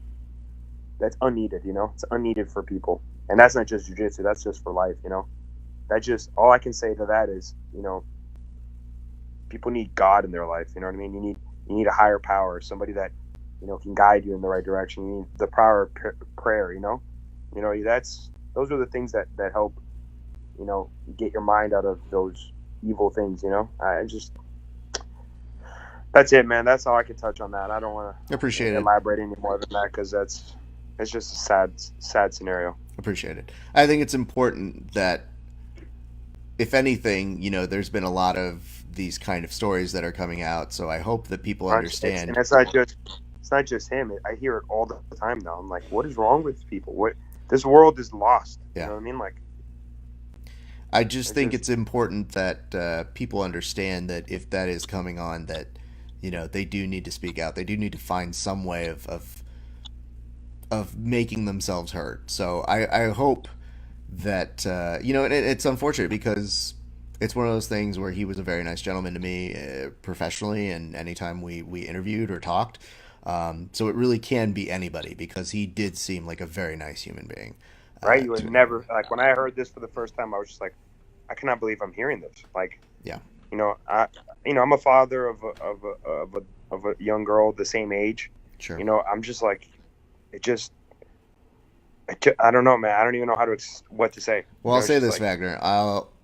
that's unneeded, It's unneeded for people. And that's not just jiu-jitsu. That's just for life, That just, all I can say to that is, people need God in their life. You know what I mean? You need a higher power, somebody that, can guide you in the right direction. You need the power of prayer, those are the things that help, get your mind out of those evil things, that's it, man. That's all I can touch on that. I don't want to elaborate any more than that, because it's just a sad scenario. Appreciate it. I think it's important that, if anything, there's been a lot of these kind of stories that are coming out. So I hope that people understand. And it's not just him. I hear it all the time now. I'm like, what is wrong with people? This world is lost. Yeah. You know what I mean? Like, I just think it's important that people understand that if that is coming on, that they do need to speak out. They do need to find some way of making themselves heard. So I hope that it's unfortunate, because it's one of those things where he was a very nice gentleman to me professionally, and anytime we interviewed or talked. So it really can be anybody, because he did seem like a very nice human being. Right? You would never, like, when I heard this for the first time, I was just like, I cannot believe I'm hearing this. Like, yeah, I'm a father of a young girl the same age. Sure. I'm just like, I don't know, man. I don't even know what to say. Well, I'll say this, Vagner.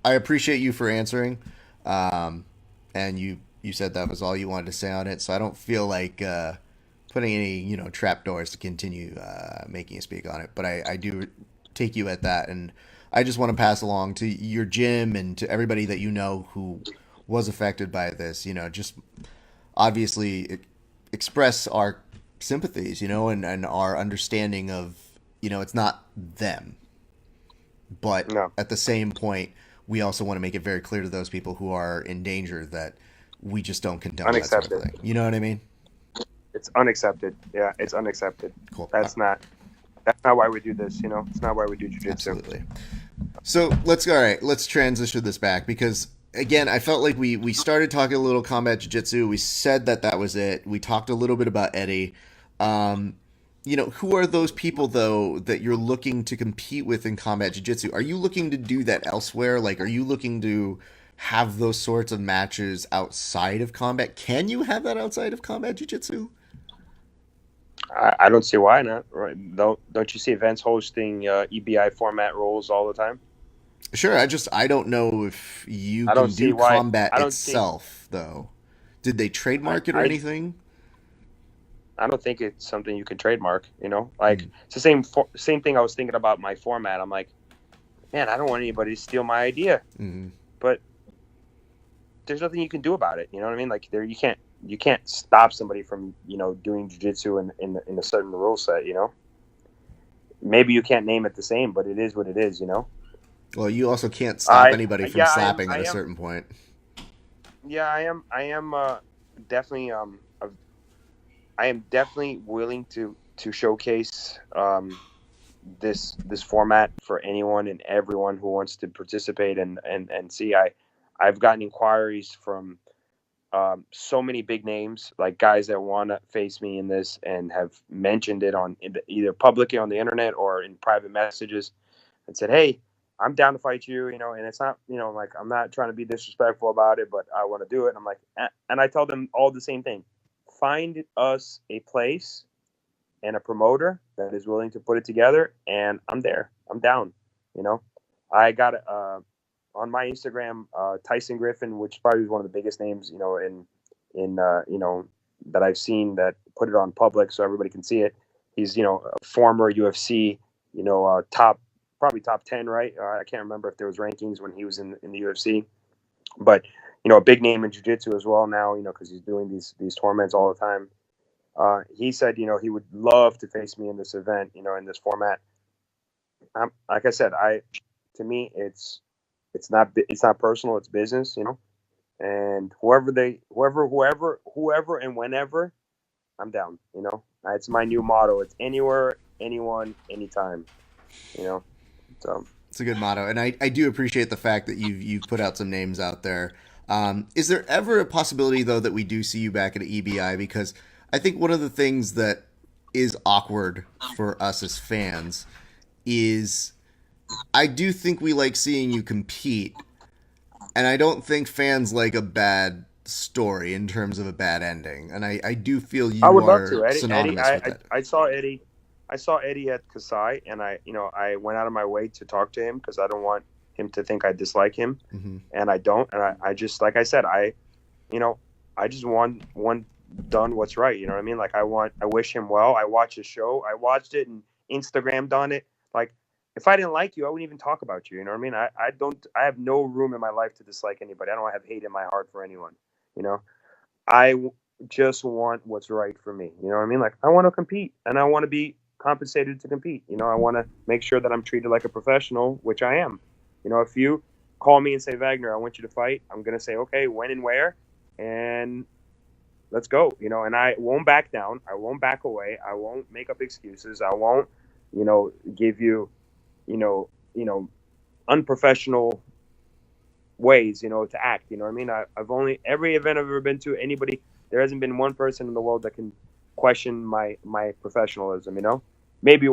I appreciate you for answering, and you said that was all you wanted to say on it. So I don't feel like putting any trap doors to continue making you speak on it, but I do take you at that, and I just want to pass along to your gym and to everybody that who was affected by this. Just obviously express our sympathies, and our understanding of it's not them, but No, at the same point, we also want to make it very clear to those people who are in danger that we just don't condone that sort of unaccepted. thing. You know what I mean? It's unaccepted. Yeah, it's unaccepted. Cool. That's not why we do this. It's not why we do jiu-jitsu. Absolutely. So let's transition this back because again, I felt like we started talking a little combat jiu-jitsu. We said that was it. We talked a little bit about Eddie. Who are those people though that you're looking to compete with in combat jiu-jitsu? Are you looking to do that elsewhere? Like, are you looking to have those sorts of matches outside of combat? Can you have that outside of combat jiu-jitsu? I don't see why not. Right? Don't you see events hosting EBI format roles all the time? Sure. I don't know if you I don't can see do why. combat I don't see. itself though. Did they trademark it or anything? I don't think it's something you can trademark. Like it's the same thing I was thinking about my format. I'm like, man, I don't want anybody to steal my idea, but there's nothing you can do about it. You know what I mean? Like you can't stop somebody from doing jiu-jitsu in a certain rule set. Maybe you can't name it the same, but it is what it is. Well, you also can't stop anybody from slapping at a certain point. Yeah, I am definitely I am definitely willing to showcase this format for anyone and everyone who wants to participate and see. I've gotten inquiries from so many big names, like guys that want to face me in this and have mentioned it on either publicly on the internet or in private messages and said, hey, I'm down to fight you, and it's not, like I'm not trying to be disrespectful about it, but I want to do it. And I'm like, and I tell them all the same thing. Find us a place and a promoter that is willing to put it together, and I'm there. I'm down. I got on my Instagram, Tyson Griffin, which probably is one of the biggest names, in that I've seen that put it on public so everybody can see it. He's a former UFC, probably top 10, right? I can't remember if there was rankings when he was in the UFC, but a big name in jiu-jitsu as well now, because he's doing these tournaments all the time. He said, he would love to face me in this event, in this format. Like I said, to me, it's not personal, it's business, and whoever and whenever, I'm down, it's my new motto. It's anywhere, anyone, anytime, so. It's a good motto, and I do appreciate the fact that you've put out some names out there. Is there ever a possibility though that we do see you back at EBI? Because I think one of the things that is awkward for us as fans is I do think we like seeing you compete, and I don't think fans like a bad story in terms of a bad ending. And I do feel you I would are love to. synonymous with that. I saw Eddie. I saw Eddie at Kasai, and I went out of my way to talk to him because I don't want him to think I dislike him, and I don't. And I just, like I said, I just want done what's right. You know what I mean? Like I wish him well. I watched his show. I watched it and Instagrammed on it. Like if I didn't like you, I wouldn't even talk about you. You know what I mean? I have no room in my life to dislike anybody. I don't have hate in my heart for anyone. I just want what's right for me. You know what I mean? Like I want to compete and I want to be compensated to compete. I want to make sure that I'm treated like a professional, which I am. If you call me and say, Vagner, I want you to fight, I'm going to say, okay, when and where, and let's go, and I won't back down. I won't back away. I won't make up excuses. I won't, give you, unprofessional ways, to act. You know what I mean? I've only, every event I've ever been to, there hasn't been one person in the world that can question my professionalism, maybe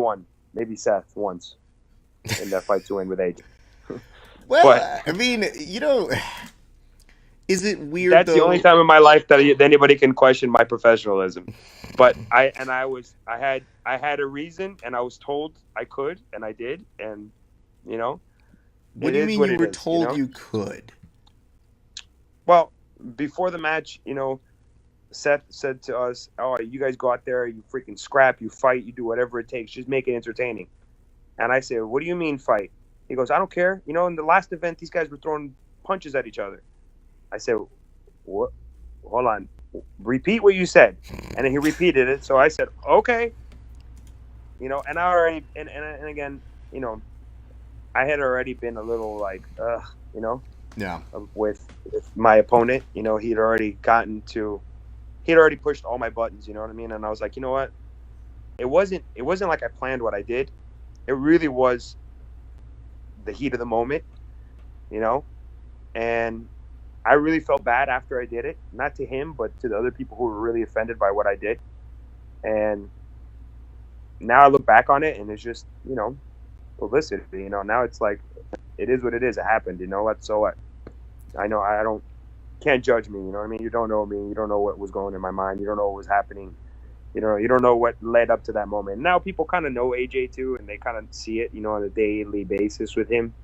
maybe Seth once in that fight to win with AJ. Well, but, I mean, is it weird? That's though? the only time in my life that anybody can question my professionalism. But I had a reason, and I was told I could, and I did, and What do you mean you were told you could? Well, before the match, Seth said to us, "Oh, you guys go out there, you freaking scrap, you fight, you do whatever it takes, just make it entertaining." And I said, "What do you mean fight?" He goes, "I don't care. You know, in the last event, these guys were throwing punches at each other." I said, "What? Hold on, repeat what you said." And then he repeated it. So I said, "Okay." You know, and I already and again, you know, I had already been a little like, you know, Yeah. with my opponent. You know, he'd already pushed all my buttons. You know what I mean? And I was like, you know what? It wasn't like I planned what I did. It really was the heat of the moment. You know, and I really felt bad after I did it. Not to him, but to the other people who were really offended by what I did. And now I look back on it, and it's just, you know, publicity. You know, now it's like it is what it is. It happened. You know what? So what? I know I don't can't judge me. You know what I mean? You don't know me. You don't know what was going in my mind. You don't know what was happening. You don't know what led up to that moment. Now people kind of know AJ too, and they kind of see it, you know, on a daily basis with him.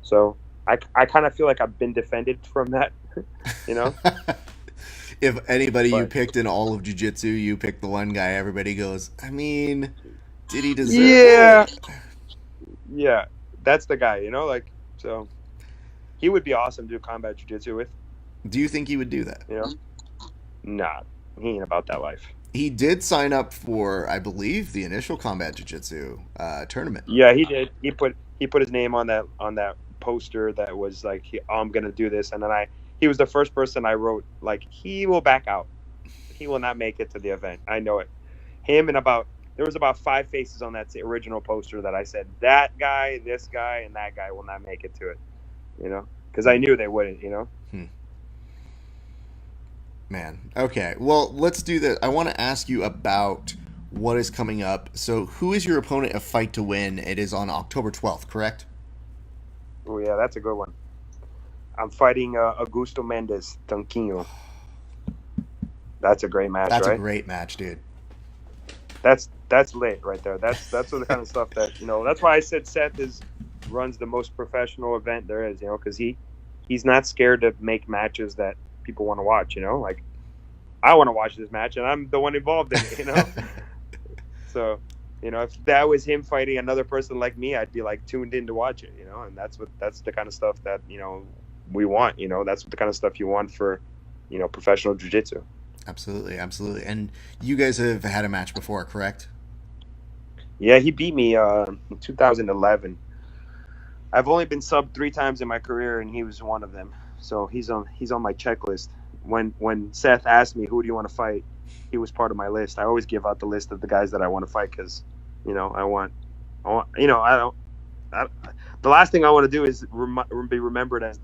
So I kind of feel like I've been defended from that, you know. If anybody you But picked in all of jiu-jitsu, you picked the one guy everybody goes, I mean, did he deserve yeah, it? yeah, that's the guy, you know. Like, so he would be awesome to do combat jiu-jitsu with, Do you think he would do that? you know. Nah, he ain't about that life. He did sign up for, I believe, the initial combat jiu-jitsu tournament. Yeah, he did. He put his name on that poster that was like, I'm gonna do this, and then he was the first person I wrote like he will back out. He will not make it to the event. I know it. Him and there was about five faces on that original poster that I said that guy, this guy, and that guy will not make it to it. You know, because I knew they wouldn't. You know. Hmm. Man. Okay. Well, let's do this. I want to ask you about what is coming up. So, who is your opponent of Fight to Win? It is on October 12th, correct? Oh yeah, that's a good one. I'm fighting Augusto Mendes Tanquinho. That's a great match, That's a right? great match, dude. That's lit right there. That's the kind of stuff that, you know. That's why I said Seth runs the most professional event there is. You know, because he's not scared to make matches that people want to watch. You know, like I want to watch this match, and I'm the one involved in it. You know, so you know, if that was him fighting another person like me, I'd be like tuned in to watch it. You know, and that's the kind of stuff that, you know, we want. You know, that's the kind of stuff you want for, you know, professional jiu-jitsu. Absolutely, absolutely. And you guys have had a match before, correct? Yeah, he beat me in 2011. I've only been subbed 3 times in my career, and he was one of them. So he's on my checklist. When Seth asked me who do you want to fight, he was part of my list. I always give out the list of the guys that I want to fight because, you know, I want, you know, I don't. I, the last thing I want to do is be remembered as,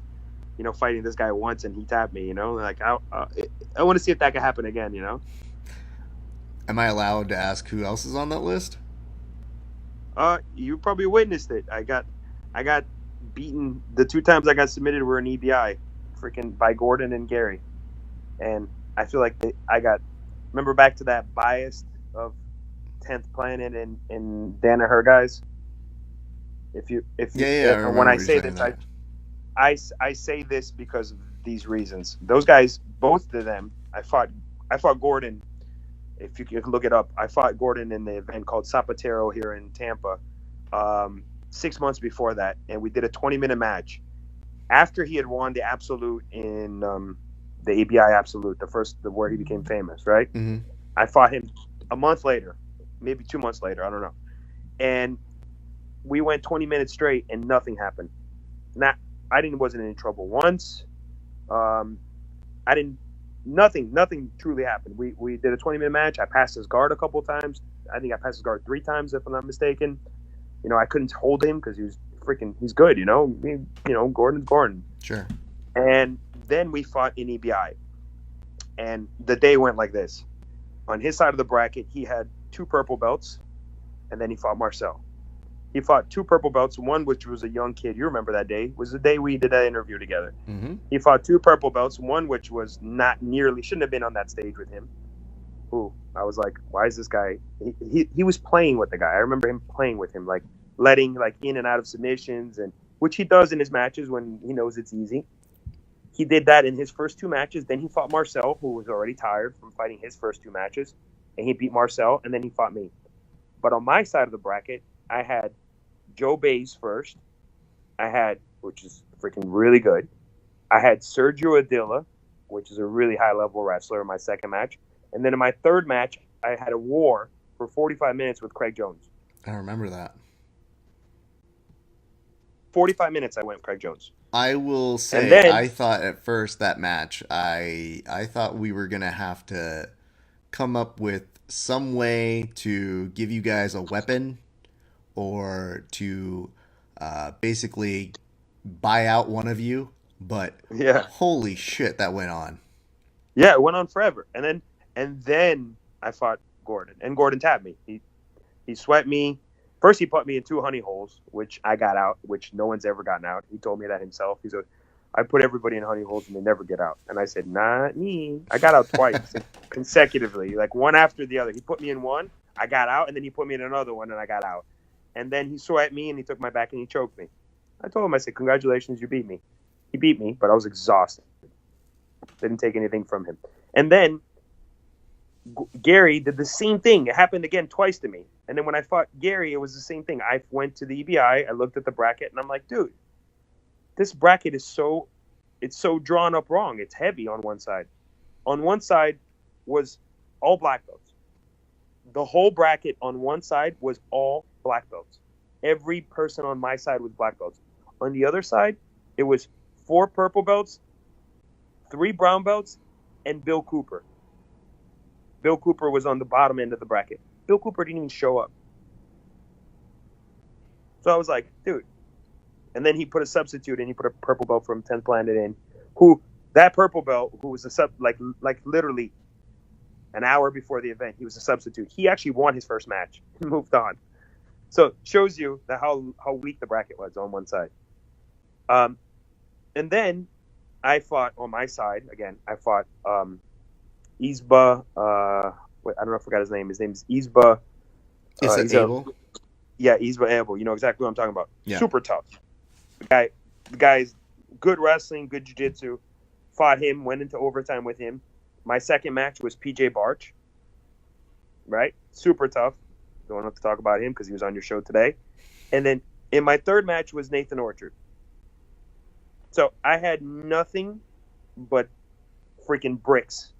you know, fighting this guy once and he tapped me. You know, like I want to see if that can happen again. You know. Am I allowed to ask who else is on that list? You probably witnessed it. I got beaten. The 2 times I got submitted were an EBI, freaking by Gordon and Gary. And I feel like remember back to that bias of 10th Planet and Danaher guys. If you, Yeah, yeah, I when I remember you say saying this, that. I say this because of these reasons. Those guys, both of them, I fought Gordon. If you can look it up, I fought Gordon in the event called Zapatero here in Tampa, 6 months before that, and we did a 20-minute match. After he had won the Absolute in the ABI Absolute, where he became famous, right? Mm-hmm. I fought him a month later, maybe 2 months later, I don't know. And we went 20 minutes straight, and nothing happened. Wasn't in trouble once. Um, I didn't. Nothing truly happened. We did a 20-minute match. I passed his guard a couple of times. I think I passed his guard 3 times, if I'm not mistaken. You know, I couldn't hold him because he's good. You know, Gordon's Gordon. Sure. And then we fought in EBI, and the day went like this. On his side of the bracket, he had 2 purple belts, and then he fought Marcel. He fought 2 purple belts, one which was a young kid. You remember that day? Was the day we did that interview together. Mm-hmm. He fought 2 purple belts, one which was shouldn't have been on that stage with him. Ooh, I was like, why is this guy? He was playing with the guy. I remember him playing with him, like letting like in and out of submissions, and which he does in his matches when he knows it's easy. He did that in his first two matches. Then he fought Marcel, who was already tired from fighting his first two matches, and he beat Marcel, and then he fought me. But on my side of the bracket, I had Joe Bays first. I had, which is freaking really good. I had Sergio Adila, which is a really high-level wrestler in my second match. And then in my third match, I had a war for 45 minutes with Craig Jones. I remember that. 45 minutes I went with Craig Jones. I will say, And then, I thought at first that match, I thought we were gonna have to come up with some way to give you guys a weapon or to basically buy out one of you. But yeah. holy shit, that went on. Yeah, it went on forever. And then I fought Gordon. And Gordon tapped me. He swept me. First, he put me in two honey holes, which I got out, which no one's ever gotten out. He told me that himself. He said, I put everybody in honey holes and they never get out. And I said, not me. I got out twice consecutively, like one after the other. He put me in one, I got out, and then he put me in another one, and I got out. And then he swiped me, and he took my back, and he choked me. I told him, I said, congratulations, you beat me. He beat me, but I was exhausted. Didn't take anything from him. And then Gary did the same thing. It happened again twice to me. And then when I fought Gary, it was the same thing. I went to the EBI, I looked at the bracket, and I'm like, dude, this bracket is so drawn up wrong. It's heavy on one side. On one side was all black belts. The whole bracket on one side was all black belts. Every person on my side was black belts. On the other side, it was 4 purple belts, 3 brown belts, and Bill Cooper. Bill Cooper was on the bottom end of the bracket. Bill Cooper didn't even show up. So I was like, dude. And then he put a substitute in. He put a purple belt from 10th Planet in. That purple belt, who was like literally an hour before the event, he was a substitute. He actually won his first match and moved on. So it shows you how weak the bracket was on one side. And then I fought on my side again. I fought Isba. I don't know if I forgot his name. His name is Isba. Is it Abel? Yeah, Isba Abel. You know exactly what I'm talking about. Yeah. Super tough. The guy's good wrestling, good jiu-jitsu. Fought him, went into overtime with him. My second match was PJ Barch. Right? Super tough. Don't have to talk about him because he was on your show today. And then in my third match was Nathan Orchard. So I had nothing but freaking bricks.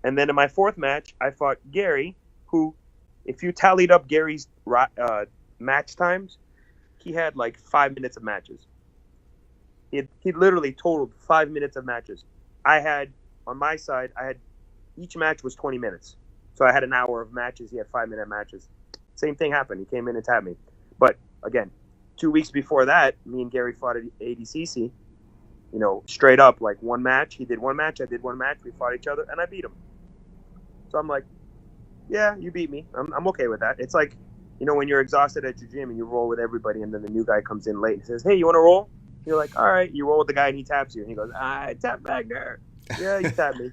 And then in my fourth match, I fought Gary, who, if you tallied up Gary's match times, he had like 5 minutes of matches. He literally totaled 5 minutes of matches. I had, on my side, each match was 20 minutes. So I had an hour of matches. He had 5-minute matches. Same thing happened. He came in and tapped me. But again, 2 weeks before that, me and Gary fought at ADCC. You know, straight up, like one match. He did one match. I did one match. We fought each other, and I beat him. So I'm like, yeah, you beat me. I'm okay with that. It's like, you know, when you're exhausted at your gym and you roll with everybody, and then the new guy comes in late and says, hey, you want to roll? You're like, all right. You roll with the guy, and he taps you. And he goes, I tap Vagner. Yeah, you tapped me.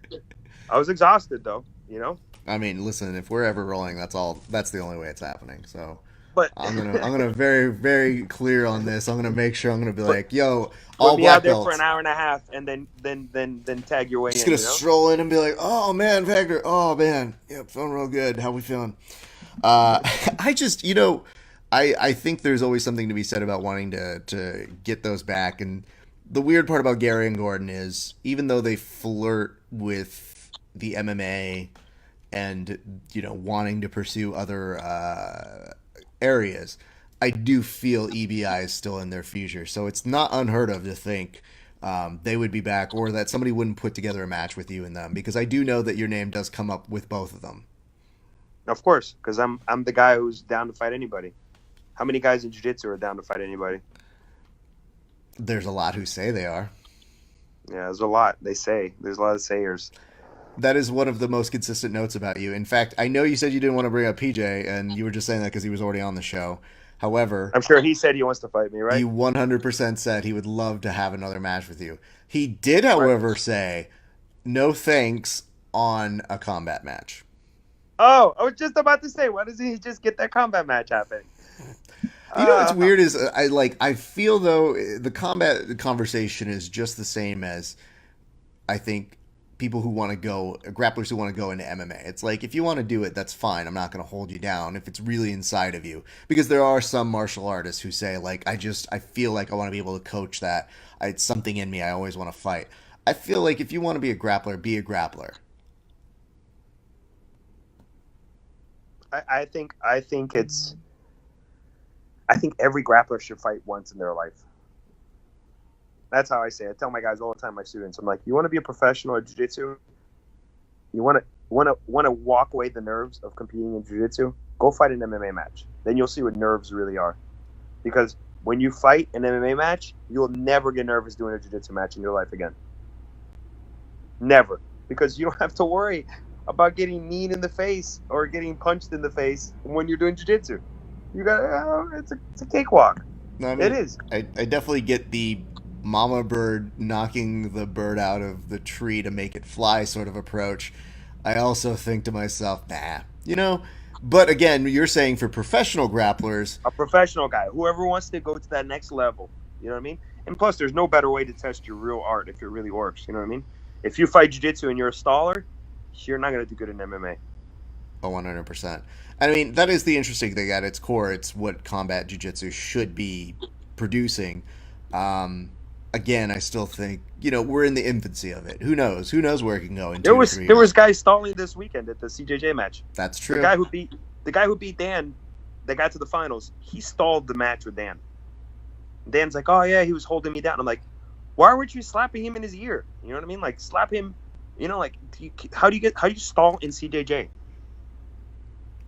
I was exhausted, though, you know? I mean, listen, if we're ever rolling, that's the only way it's happening. So but I'm gonna very, very clear on this. I'm gonna make sure I'm gonna be like, yo, put all me black out there belts. for an hour and a half, and then tag your way Just in. gonna stroll in and be like, oh man, Vagner, oh man, yeah, feeling real good. How we feeling? I just, you know, I think there's always something to be said about wanting to get those back. And the weird part about Gary and Gordon is, even though they flirt with the MMA and, you know, wanting to pursue other areas, I do feel EBI is still in their future. So it's not unheard of to think they would be back, or that somebody wouldn't put together a match with you and them, because I do know that your name does come up with both of them. Of course, because I'm the guy who's down to fight anybody. How many guys in jiu-jitsu are down to fight anybody? There's a lot who say they are. Yeah, there's a lot. They say. There's a lot of sayers. That is one of the most consistent notes about you. In fact, I know you said you didn't want to bring up PJ, and you were just saying that because he was already on the show. However, I'm sure he said he wants to fight me, right? He 100% said he would love to have another match with you. He did, however, say no thanks on a combat match. Oh, I was just about to say, why doesn't he just get that combat match happening? You know what's weird is I feel though the combat conversation is just the same as I think people who want to go, grapplers who want to go into MMA. It's like, if you want to do it, that's fine. I'm not going to hold you down if it's really inside of you. Because there are some martial artists who say, like, I feel like I want to be able to coach that. It's something in me. I always want to fight. I feel like if you want to be a grappler, be a grappler. I think every grappler should fight once in their life. That's how I say it. I tell my guys all the time, my students, I'm like, you want to be a professional at jiu-jitsu? You want to walk away the nerves of competing in jiu-jitsu? Go fight an MMA match. Then you'll see what nerves really are. Because when you fight an MMA match, you'll never get nervous doing a jiu-jitsu match in your life again. Never. Because you don't have to worry about getting kneed in the face or getting punched in the face when you're doing jiu-jitsu. You got it's a cakewalk. No, I mean, It is. I definitely get the mama bird knocking the bird out of the tree to make it fly sort of approach. I also think to myself, nah, you know. But again, you're saying for professional grapplers, A professional guy, whoever wants to go to that next level. You know what I mean? And plus, there's no better way to test your real art if it really works. You know what I mean? If you fight jiu-jitsu and you're a staller, you're not going to do good in MMA. oh, 100%. I mean, that is the interesting thing at its core. It's what combat jiu-jitsu should be producing. Again, I still think, we're in the infancy of it. Who knows? Who knows where it can go in There 2 to was 3 there years. was guys stalling this weekend at the CJJ match. That's The true. guy who beat Dan, that got to the finals, he stalled the match with Dan. Dan's like, oh yeah, he was holding me down. I'm like, why weren't you slapping him in his ear? You know what I mean? Like slap him. How do you stall in CJJ?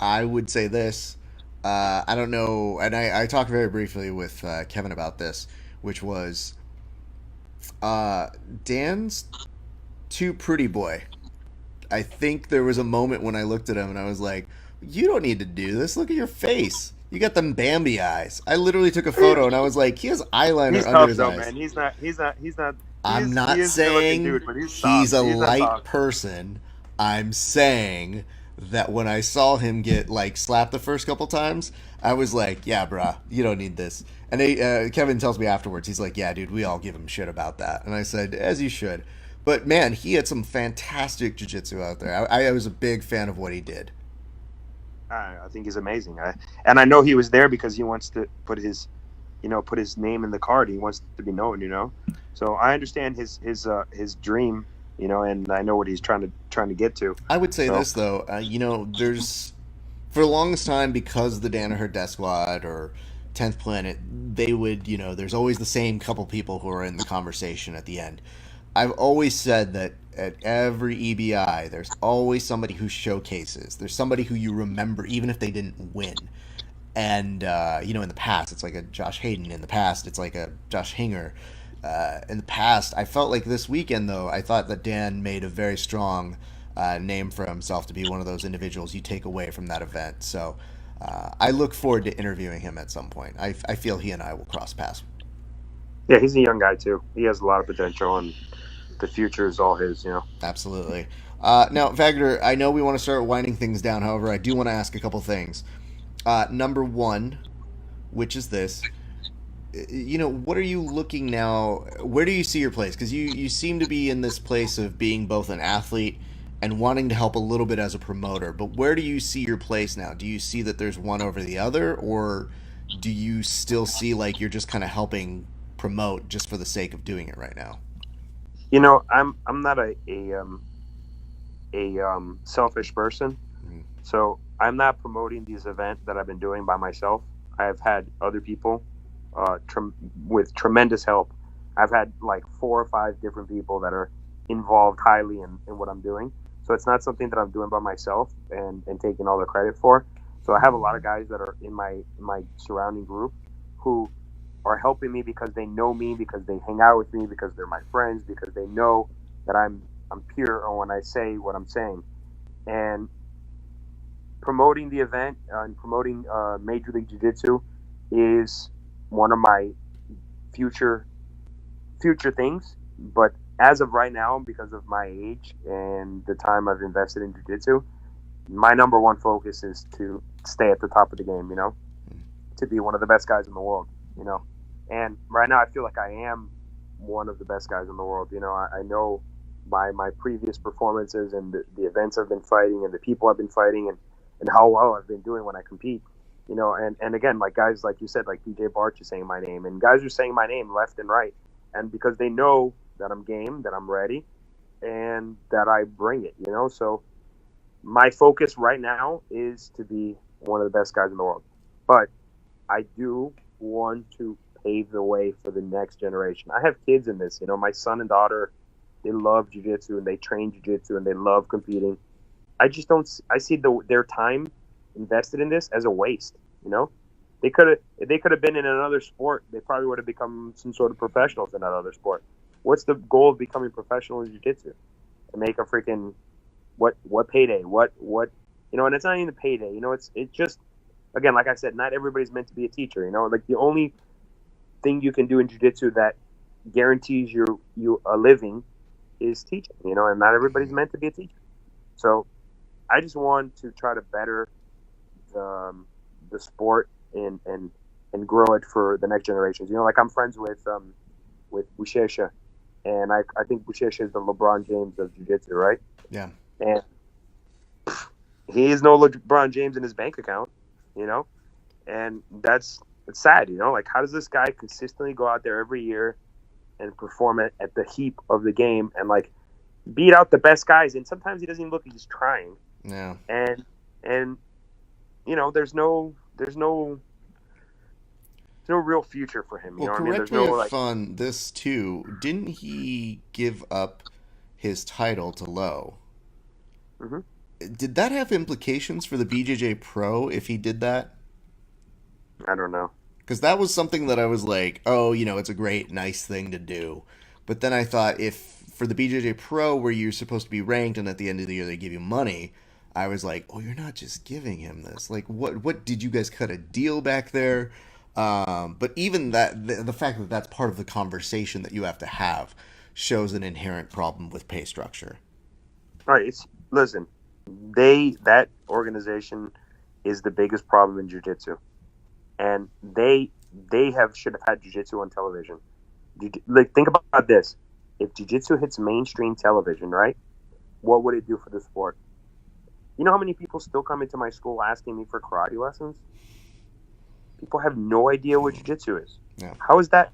I would say this. I don't know, and I talked very briefly with Kevin about this, which was Dan's too pretty boy. I think there was a moment when I looked at him and I was like, you don't need to do this. Look at your face. You got them Bambi eyes. I literally took a photo and I was like, he has eyeliner He's under tough his though, eyes. man. He's not. I'm He not is a good-looking saying dude, but he's he's soft. a He's not light soft. person. I'm saying that when I saw him get like slapped the first couple times, I was like, yeah, bruh, you don't need this. And Kevin tells me afterwards, he's like, yeah, dude, we all give him shit about that. And I said, as you should. But man, he had some fantastic jiu-jitsu out there. I was a big fan of what he did. I think he's amazing. And I know he was there because he wants to put his name in the card. He wants to be known. So I understand his dream, and I know what he's trying to get to. I would say So, this though, there's for the longest time because the Danaher Death Squad or 10th Planet, they would, there's always the same couple people who are in the conversation at the end. I've always said that at every EBI, there's always somebody who showcases. There's somebody who you remember even if they didn't win. And in the past, it's like a Josh Hayden. In the past, it's like a Josh Hinger. In the past, I felt like this weekend, though, I thought that Dan made a very strong name for himself to be one of those individuals you take away from that event. So I look forward to interviewing him at some point. I feel he and I will cross paths. yeah, he's a young guy too. He has a lot of potential, and the future is all his. Absolutely. Now, Vagner, I know we want to start winding things down. However, I do want to ask a couple things. Number one, which is this. What are you looking now? Where do you see your place? Because you seem to be in this place of being both an athlete and wanting to help a little bit as a promoter. But where do you see your place now? Do you see that there's one over the other, or do you still see like you're just kind of helping promote just for the sake of doing it right now? I'm not a selfish person, so I'm not promoting these events that I've been doing by myself. I've had other people with tremendous help. I've had like 4 or 5 different people that are involved highly in what I'm doing. So it's not something that I'm doing by myself and taking all the credit for. So I have a lot of guys that are in my surrounding group who are helping me because they know me, because they hang out with me, because they're my friends, because they know that I'm pure when I say what I'm saying. And promoting the event and promoting Major League Jiu-Jitsu is one of my future things. But as of right now, because of my age and the time I've invested in Jiu-Jitsu, my number one focus is to stay at the top of the game, to be one of the best guys in the world, And right now I feel like I am one of the best guys in the world. I know by my previous performances and the events I've been fighting and the people I've been fighting and how well I've been doing when I compete. And again, like guys like you said, like DJ Barch is saying my name, and guys are saying my name left and right, and because they know that I'm game, that I'm ready, and that I bring it. So my focus right now is to be one of the best guys in the world, but I do want to pave the way for the next generation. I have kids in this. My son and daughter, they love jiu-jitsu and they train jiu-jitsu and they love competing. I just don't. I see their time invested in this as a waste. They could have. If they could have been in another sport, they probably would have become some sort of professionals in that other sport. What's the goal of becoming professional in jiu-jitsu? To make a freaking what payday? What? And it's not even a payday. It's just, again, like I said, not everybody's meant to be a teacher. Like the only thing you can do in jiu-jitsu that guarantees you a living is teaching. And not everybody's meant to be a teacher. So I just want to try to better the sport and grow it for the next generations. Like I'm friends with Buchecha, and I think Buchecha is the LeBron James of jiu-jitsu, right? Yeah. And he is no LeBron James in his bank account, and it's sad. Like how does this guy consistently go out there every year and perform at the heap of the game and like beat out the best guys, and sometimes he doesn't even look like he's trying. Yeah. And there's no real future for him. You Well, know what I mean? correct There's me no if on this too. Didn't he give up his title to Lowe? Mhm. Did that have implications for the BJJ Pro if he did that? I don't know. Because that was something that I was like, oh, it's a great, nice thing to do. But then I thought if for the BJJ Pro, where you're supposed to be ranked and at the end of the year they give you money, I was like, oh, you're not just giving him this. Like, what did you guys cut a deal back there? But even that, the fact that that's part of the conversation that you have to have shows an inherent problem with pay structure. All right, listen. That organization is the biggest problem in jiu-jitsu, and they should have had jiu-jitsu on television. Like, think about this: if jiu-jitsu hits mainstream television, right? What would it do for the sport? You know how many people still come into my school asking me for karate lessons? People have no idea what jiu-jitsu is. Yeah. How is that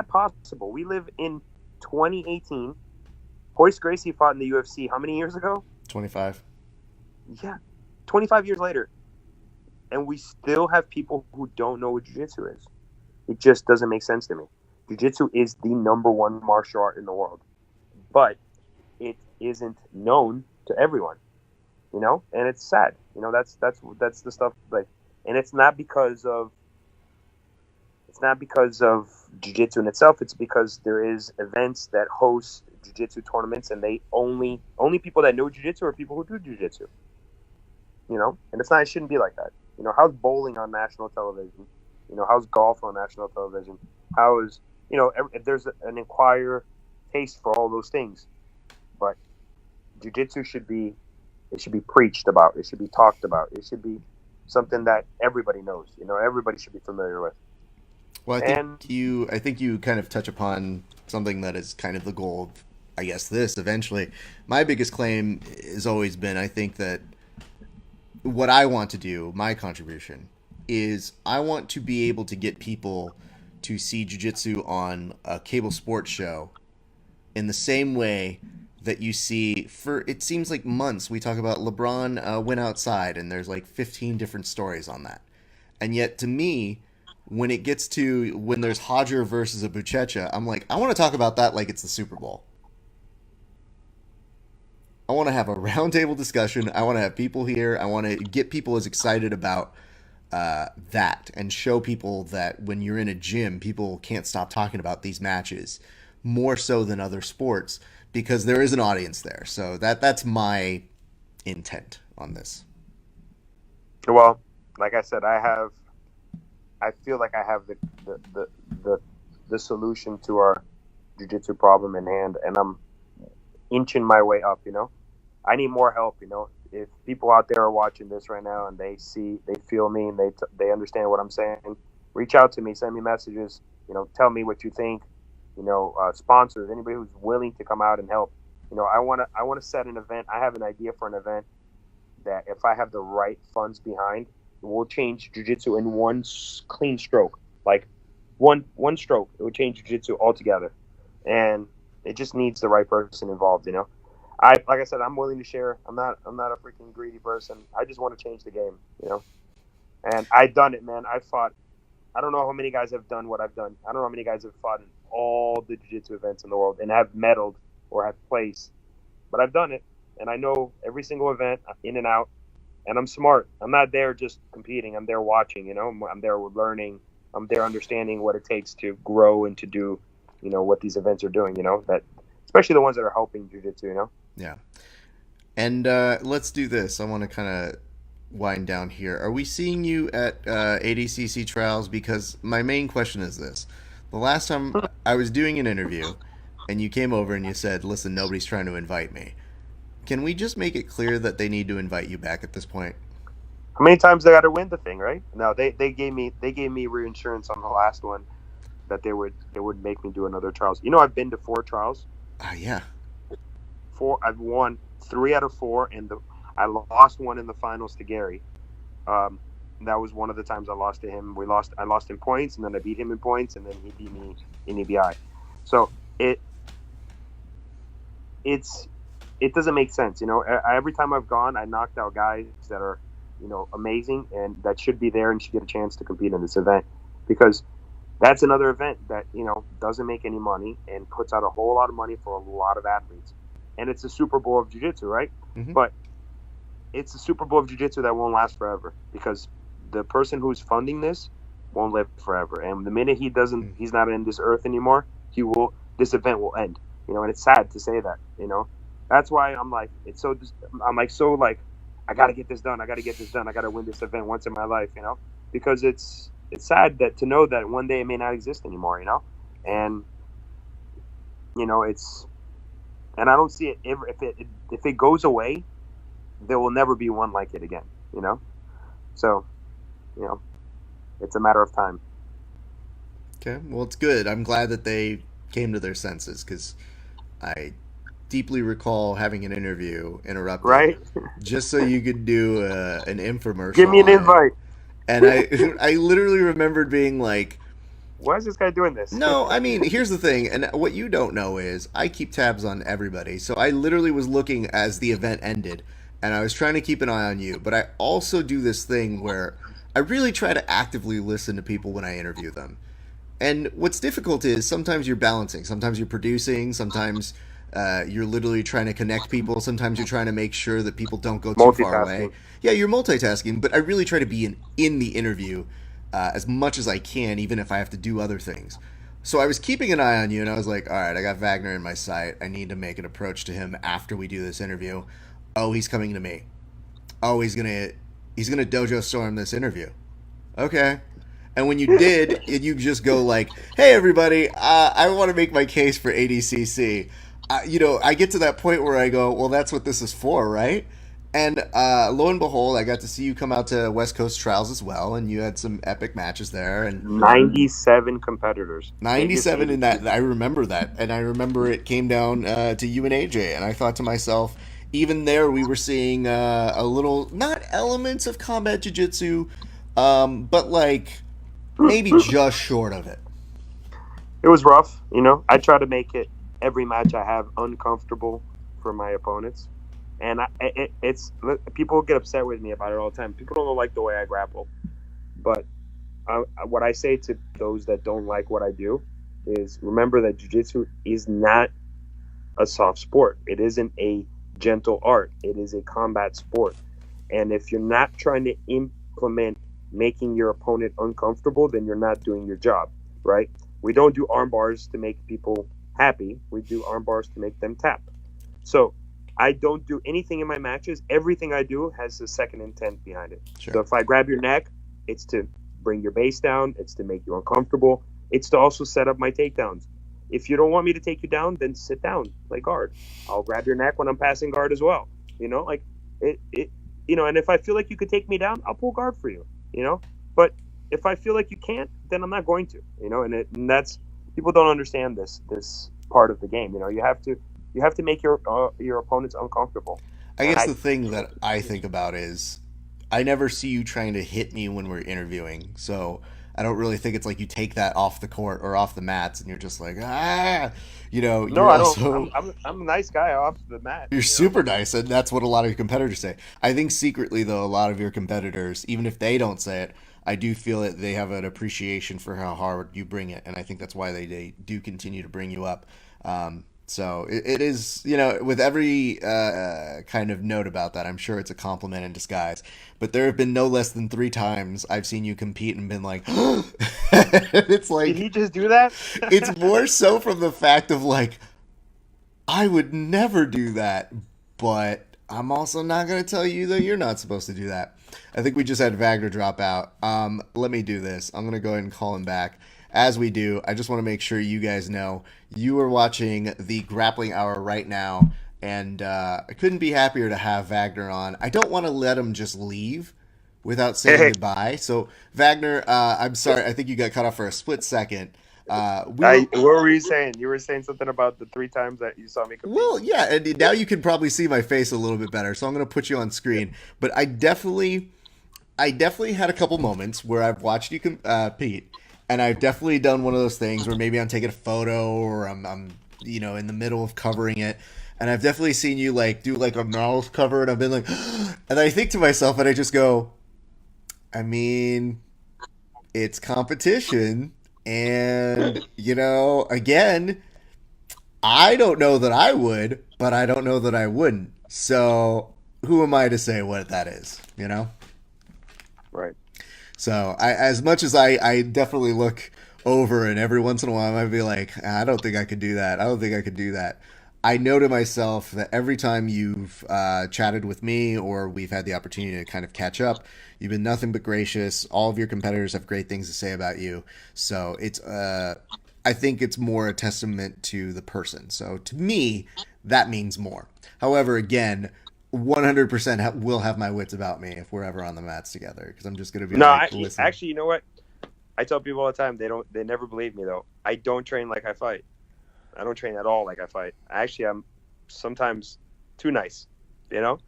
possible? We live in 2018. Hoist Gracie fought in the UFC how many years ago? 25. Yeah, 25 years later. And we still have people who don't know what jiu-jitsu is. It just doesn't make sense to me. Jiu-jitsu is the number one martial art in the world. But it isn't known to everyone. And it's sad. That's the stuff, like, and it's not because of jiu-jitsu in itself. It's because there is events that host jiu-jitsu tournaments, and they only people that know jiu-jitsu are people who do jiu-jitsu. And it shouldn't be like that. How's bowling on national television? How's golf on national television? How is if there's an acquired taste for all those things, but jiu-jitsu should be preached about. It should be talked about. It should be something that everybody knows. Everybody should be familiar with. Well, I think you kind of touch upon something that is kind of the goal of, I guess, this eventually. My biggest claim has always been, I think that what I want to do, my contribution, is I want to be able to get people to see jiu-jitsu on a cable sports show in the same way that you see for, it seems like months, we talk about LeBron went outside and there's like 15 different stories on that. And yet to me, when it gets to when there's Hodger versus a Buchecha, I'm like, I want to talk about that like it's the Super Bowl. I want to have a roundtable discussion. I want to have people here. I want to get people as excited about that and show people that when you're in a gym, people can't stop talking about these matches more so than other sports because there is an audience there. So that's my intent on this. Well, like I said, I feel like I have the solution to our jiu-jitsu problem in hand, and I'm inching my way up. I need more help. If people out there are watching this right now and they feel me, and they understand what I'm saying, reach out to me, send me messages. Tell me what you think. Sponsors, anybody who's willing to come out and help. I want to set an event. I have an idea for an event that if I have the right funds behind, it will change jiu-jitsu in one clean stroke. Like one stroke, it would change jiu-jitsu altogether. And it just needs the right person involved. I like I said, I'm willing to share. I'm not a freaking greedy person. I just want to change the game. And I've done it, man. I fought. I don't know how many guys have done what I've done. I don't know how many guys have fought in all the jiu-jitsu events in the world and have medaled or have placed, but I've done it, and I know every single event in and out. And I'm smart. I'm not there just competing. I'm there watching. I'm there learning. I'm there understanding what it takes to grow and to do, what these events are doing. That especially the ones that are helping jiu-jitsu. Yeah. And let's do this. I want to kind of wind down here. Are we seeing you at ADCC trials? Because my main question is this: the last time I was doing an interview, and you came over and you said, "Listen, nobody's trying to invite me." Can we just make it clear that they need to invite you back at this point? How many times they got to win the thing, right? No, they gave me reinsurance on the last one that they would make me do another trials. I've been to 4 trials. Yeah. I've won 3 out of 4, and I lost one in the finals to Gary. That was one of the times I lost to him. I lost in points, and then I beat him in points, and then he beat me in EBI. So it's it doesn't make sense. Every time I've gone, I knocked out guys that are, amazing and that should be there and should get a chance to compete in this event, because that's another event that, doesn't make any money and puts out a whole lot of money for a lot of athletes. And it's a Super Bowl of jiu-jitsu, right? Mm-hmm. But it's a Super Bowl of jiu-jitsu that won't last forever, because the person who's funding this won't live forever. And the minute he's not in this earth anymore, this event will end. And it's sad to say that. That's why I'm like, I got to get this done. I got to get this done. I got to win this event once in my life, because it's sad to know that one day it may not exist anymore, and and I don't see it ever. If it goes away, there will never be one like it again, so it's a matter of time. Okay, well, it's good. I'm glad that they came to their senses, because I deeply recall having an interview interrupted, Right? just so you could do an infomercial. Give me an on it. invite. And I literally remembered being like, Why is this guy doing this? no, I mean, here's the thing, and what you don't know is I keep tabs on everybody. So I literally was looking as the event ended, and I was trying to keep an eye on you. But I also do this thing where I really try to actively listen to people when I interview them. And what's difficult is sometimes you're balancing, sometimes you're producing, sometimes you're literally trying to connect people, sometimes you're trying to make sure that people don't go too far away. Multitasking. Yeah, you're multitasking, but I really try to be in the interview as much as I can, even if I have to do other things. So I was keeping an eye on you, and I was like, all right, I got Vagner in my sight. I need to make an approach to him after we do this interview. Oh, he's coming to me. Oh, he's gonna dojo storm this interview. Okay. And when you did, you just go like, "Hey, everybody, I want to make my case for ADCC." I get to that point where I go, "Well, that's what this is for, right?" And lo and behold, I got to see you come out to West Coast Trials as well, and you had some epic matches there. And 97 competitors. 97 in that. I remember that, and I remember it came down to you and AJ, and I thought to myself, even there, we were seeing a little, not elements of combat jiu-jitsu, but like maybe just short of it. It was rough. I try to make it every match I have uncomfortable for my opponents, and it's people get upset with me about it all the time. People don't like the way I grapple, but what I say to those that don't like what I do is remember that jiu-jitsu is not a soft sport. It isn't a gentle art. It is a combat sport, and if you're not trying to implement making your opponent uncomfortable, then you're not doing your job, right? We don't do arm bars to make people happy. We do arm bars to make them tap. So I don't do anything in my matches. Everything I do has a second intent behind it. Sure. So if I grab your neck, it's to bring your base down. It's to make you uncomfortable. It's to also set up my takedowns. If you don't want me to take you down, then sit down, play guard. I'll grab your neck when I'm passing guard as well. Like it. And if I feel like you could take me down, I'll pull guard for you. But if I feel like you can't, then I'm not going to. And that's, people don't understand this part of the game. You have to you have to make your opponents uncomfortable. I And guess I the thing that I think about is I never see you trying to hit me when we're interviewing. So I don't really think it's like you take that off the court or off the mats and you're just like, ah, no, you're I don't. also I'm a nice guy off the mat. you're super nice, and that's what a lot of your competitors say. I think secretly, though, a lot of your competitors, even if they don't say it, I do feel that they have an appreciation for how hard you bring it, and I think that's why they do continue to bring you up. So it is, with every kind of note about that, I'm sure it's a compliment in disguise. But there have been no less than 3 times I've seen you compete and been like, it's Did like, he just do that? it's more so from the fact of like, I would never do that, but I'm also not going to tell you that you're not supposed to do that. I think we just had Vagner drop out. Let me do this. I'm going to go ahead and call him back. As we do, I just want to make sure you guys know you are watching the Grappling Hour right now, and I couldn't be happier to have Vagner on. I don't want to let him just leave without saying Hey, goodbye. So, Vagner, I'm sorry. I think you got cut off for a split second. We were what were you saying? You were saying something about the 3 times that you saw me compete. Well, yeah, and now you can probably see my face a little bit better, so I'm going to put you on screen. But I definitely had a couple moments where I've watched you compete, and I've definitely done one of those things where maybe I'm taking a photo or I'm in the middle of covering it, and I've definitely seen you like do like a mouth cover, and I've been like, and I think to myself, and I just go, I mean, it's competition, and again. I don't know that I would, but I don't know that I wouldn't. So who am I to say what that is? Right. So as much as I definitely look over and every once in a while I might be like, I don't think I could do that. I don't think I could do that. I know to myself that every time you've chatted with me or we've had the opportunity to kind of catch up, you've been nothing but gracious. All of your competitors have great things to say about you. So I think it's more a testament to the person. So to me, that means more. However, again, 100% will have my wits about me if we're ever on the mats together because I'm just going to be No, like, listen. actually, you know what? I tell people all the time they never believe me though. I don't train like I fight. I don't train at all like I fight. Actually, I'm sometimes too nice, you know.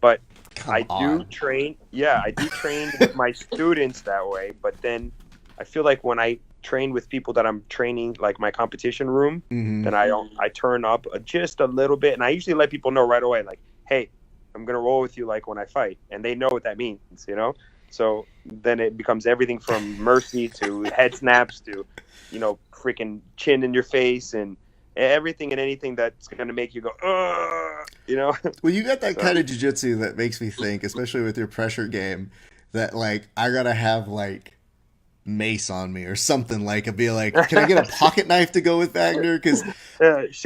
But I Come do on. train. Yeah, I do train with my students that way. But then I feel like when I train with people that I'm training, like my competition room, Mm-hmm. then I turn up just a little bit, and I usually let people know right away, like, hey, I'm gonna roll with you like when I fight, and they know what that means, you know. So then it becomes everything from mercy to head snaps to, freaking chin in your face and everything and anything that's gonna make you go, Well, you got that So kind of jujitsu that makes me think, especially with your pressure game, that like I gotta have like mace on me or something. Like I'd be like, can I get a pocket knife to go with Wagner? Because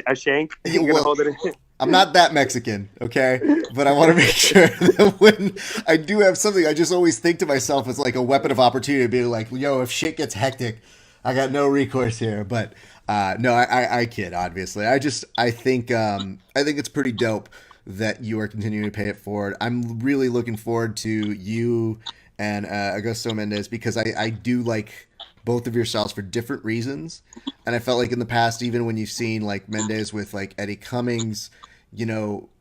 a shank, you're gonna well, hold it in. I'm not that Mexican, okay? But I want to make sure that when I do have something, I just always think to myself as like a weapon of opportunity, to be like, yo, if shit gets hectic, I got no recourse here. But no, I kid, obviously. I think it's pretty dope that you are continuing to pay it forward. I'm really looking forward to you and Augusto Mendez because I do like both of your styles for different reasons. And I felt like in the past, even when you've seen like Mendez with like Eddie Cummings,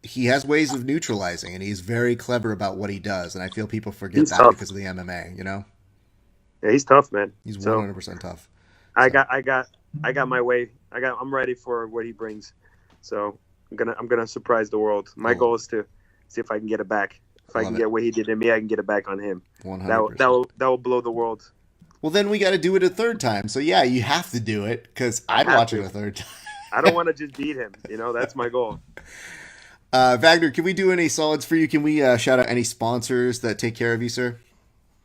he has ways of neutralizing and he's very clever about what he does. And I feel people forget He's that tough. because of the MMA. Yeah, he's tough, man. He's So 100% tough. I So, got, I got, I got my way. I'm ready for what he brings. So I'm gonna surprise the world. My oh, goal is to see if I can get it back. If I I love can it. get what he did to me, I can get it back on him. That will that 100%. will that will blow the world. Well, then we got to do it a third time. So, yeah, you have to do it because I I'd have watch it to. a third I don't want to just beat him. That's my goal. time. Wagner, can we do any solids for you? Can we shout out any sponsors that take care of you, sir?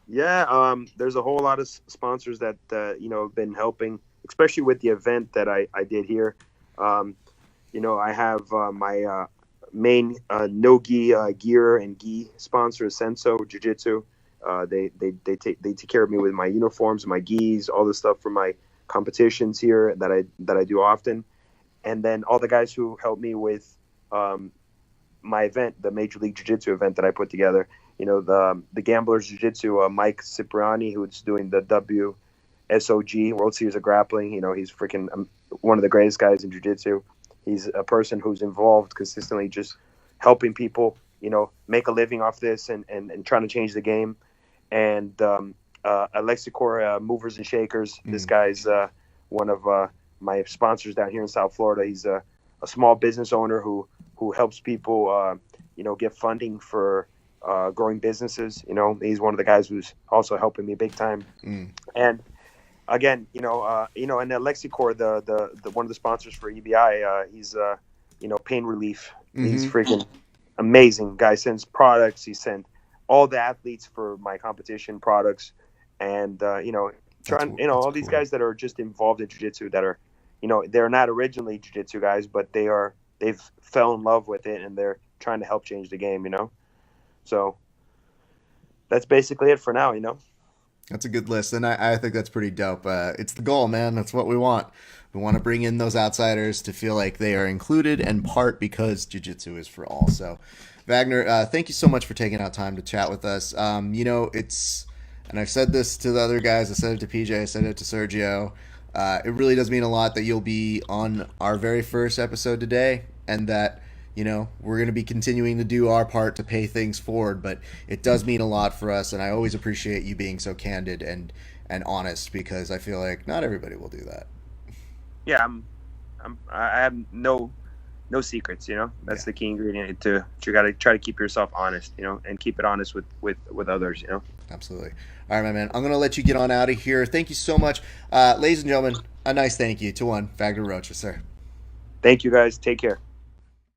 Yeah. There's a whole lot of sponsors that have been helping, especially with the event that I did here. Um, I have my main no-gi gear and gi sponsor, Senso Jiu-Jitsu. They take care of me with my uniforms, my gis, all the stuff for my competitions here that I do often, and then all the guys who help me with um, my event, the Major League Jiu-Jitsu event that I put together. The Gamblers Jiu-Jitsu, Mike Cipriani, who's doing the WSOG World Series of Grappling. He's freaking one of the greatest guys in Jiu-Jitsu. He's a person who's involved consistently, just helping people, make a living off this and trying to change the game. And Alexicor Movers and Shakers. This guy's one of my sponsors down here in South Florida. He's a small business owner who helps people, get funding for growing businesses. He's one of the guys who's also helping me big time. And again, and Alexicor, the one of the sponsors for EBI, he's pain relief. He's freaking amazing guy. Sends products. He sent all the athletes for my competition products, and all these guys that are just involved in jiu-jitsu that are, they're not originally jiu-jitsu guys, but they've fell in love with it and they're trying to help change the game. So that's basically it for now. That's a good list, and I think that's pretty dope. It's the goal, man. That's what we want. We want to bring in those outsiders to feel like they are included and part, because jiu-jitsu is for all. So, Vagner, thank you so much for taking out time to chat with us. It's, and I've said this to the other guys. I said it to PJ. I said it to Sergio. It really does mean a lot that you'll be on our very first episode today, and that we're going to be continuing to do our part to pay things forward, but it does mean a lot for us, and I always appreciate you being so candid and honest, because I feel like not everybody will do that. Yeah, I have no secrets. That's the key ingredient. You got to try to keep yourself honest, and keep it honest with others. Absolutely. All right, my man. I'm going to let you get on out of here. Thank you so much, ladies and gentlemen. A nice thank you to one Vagner Rocha, sir. Thank you, guys. Take care.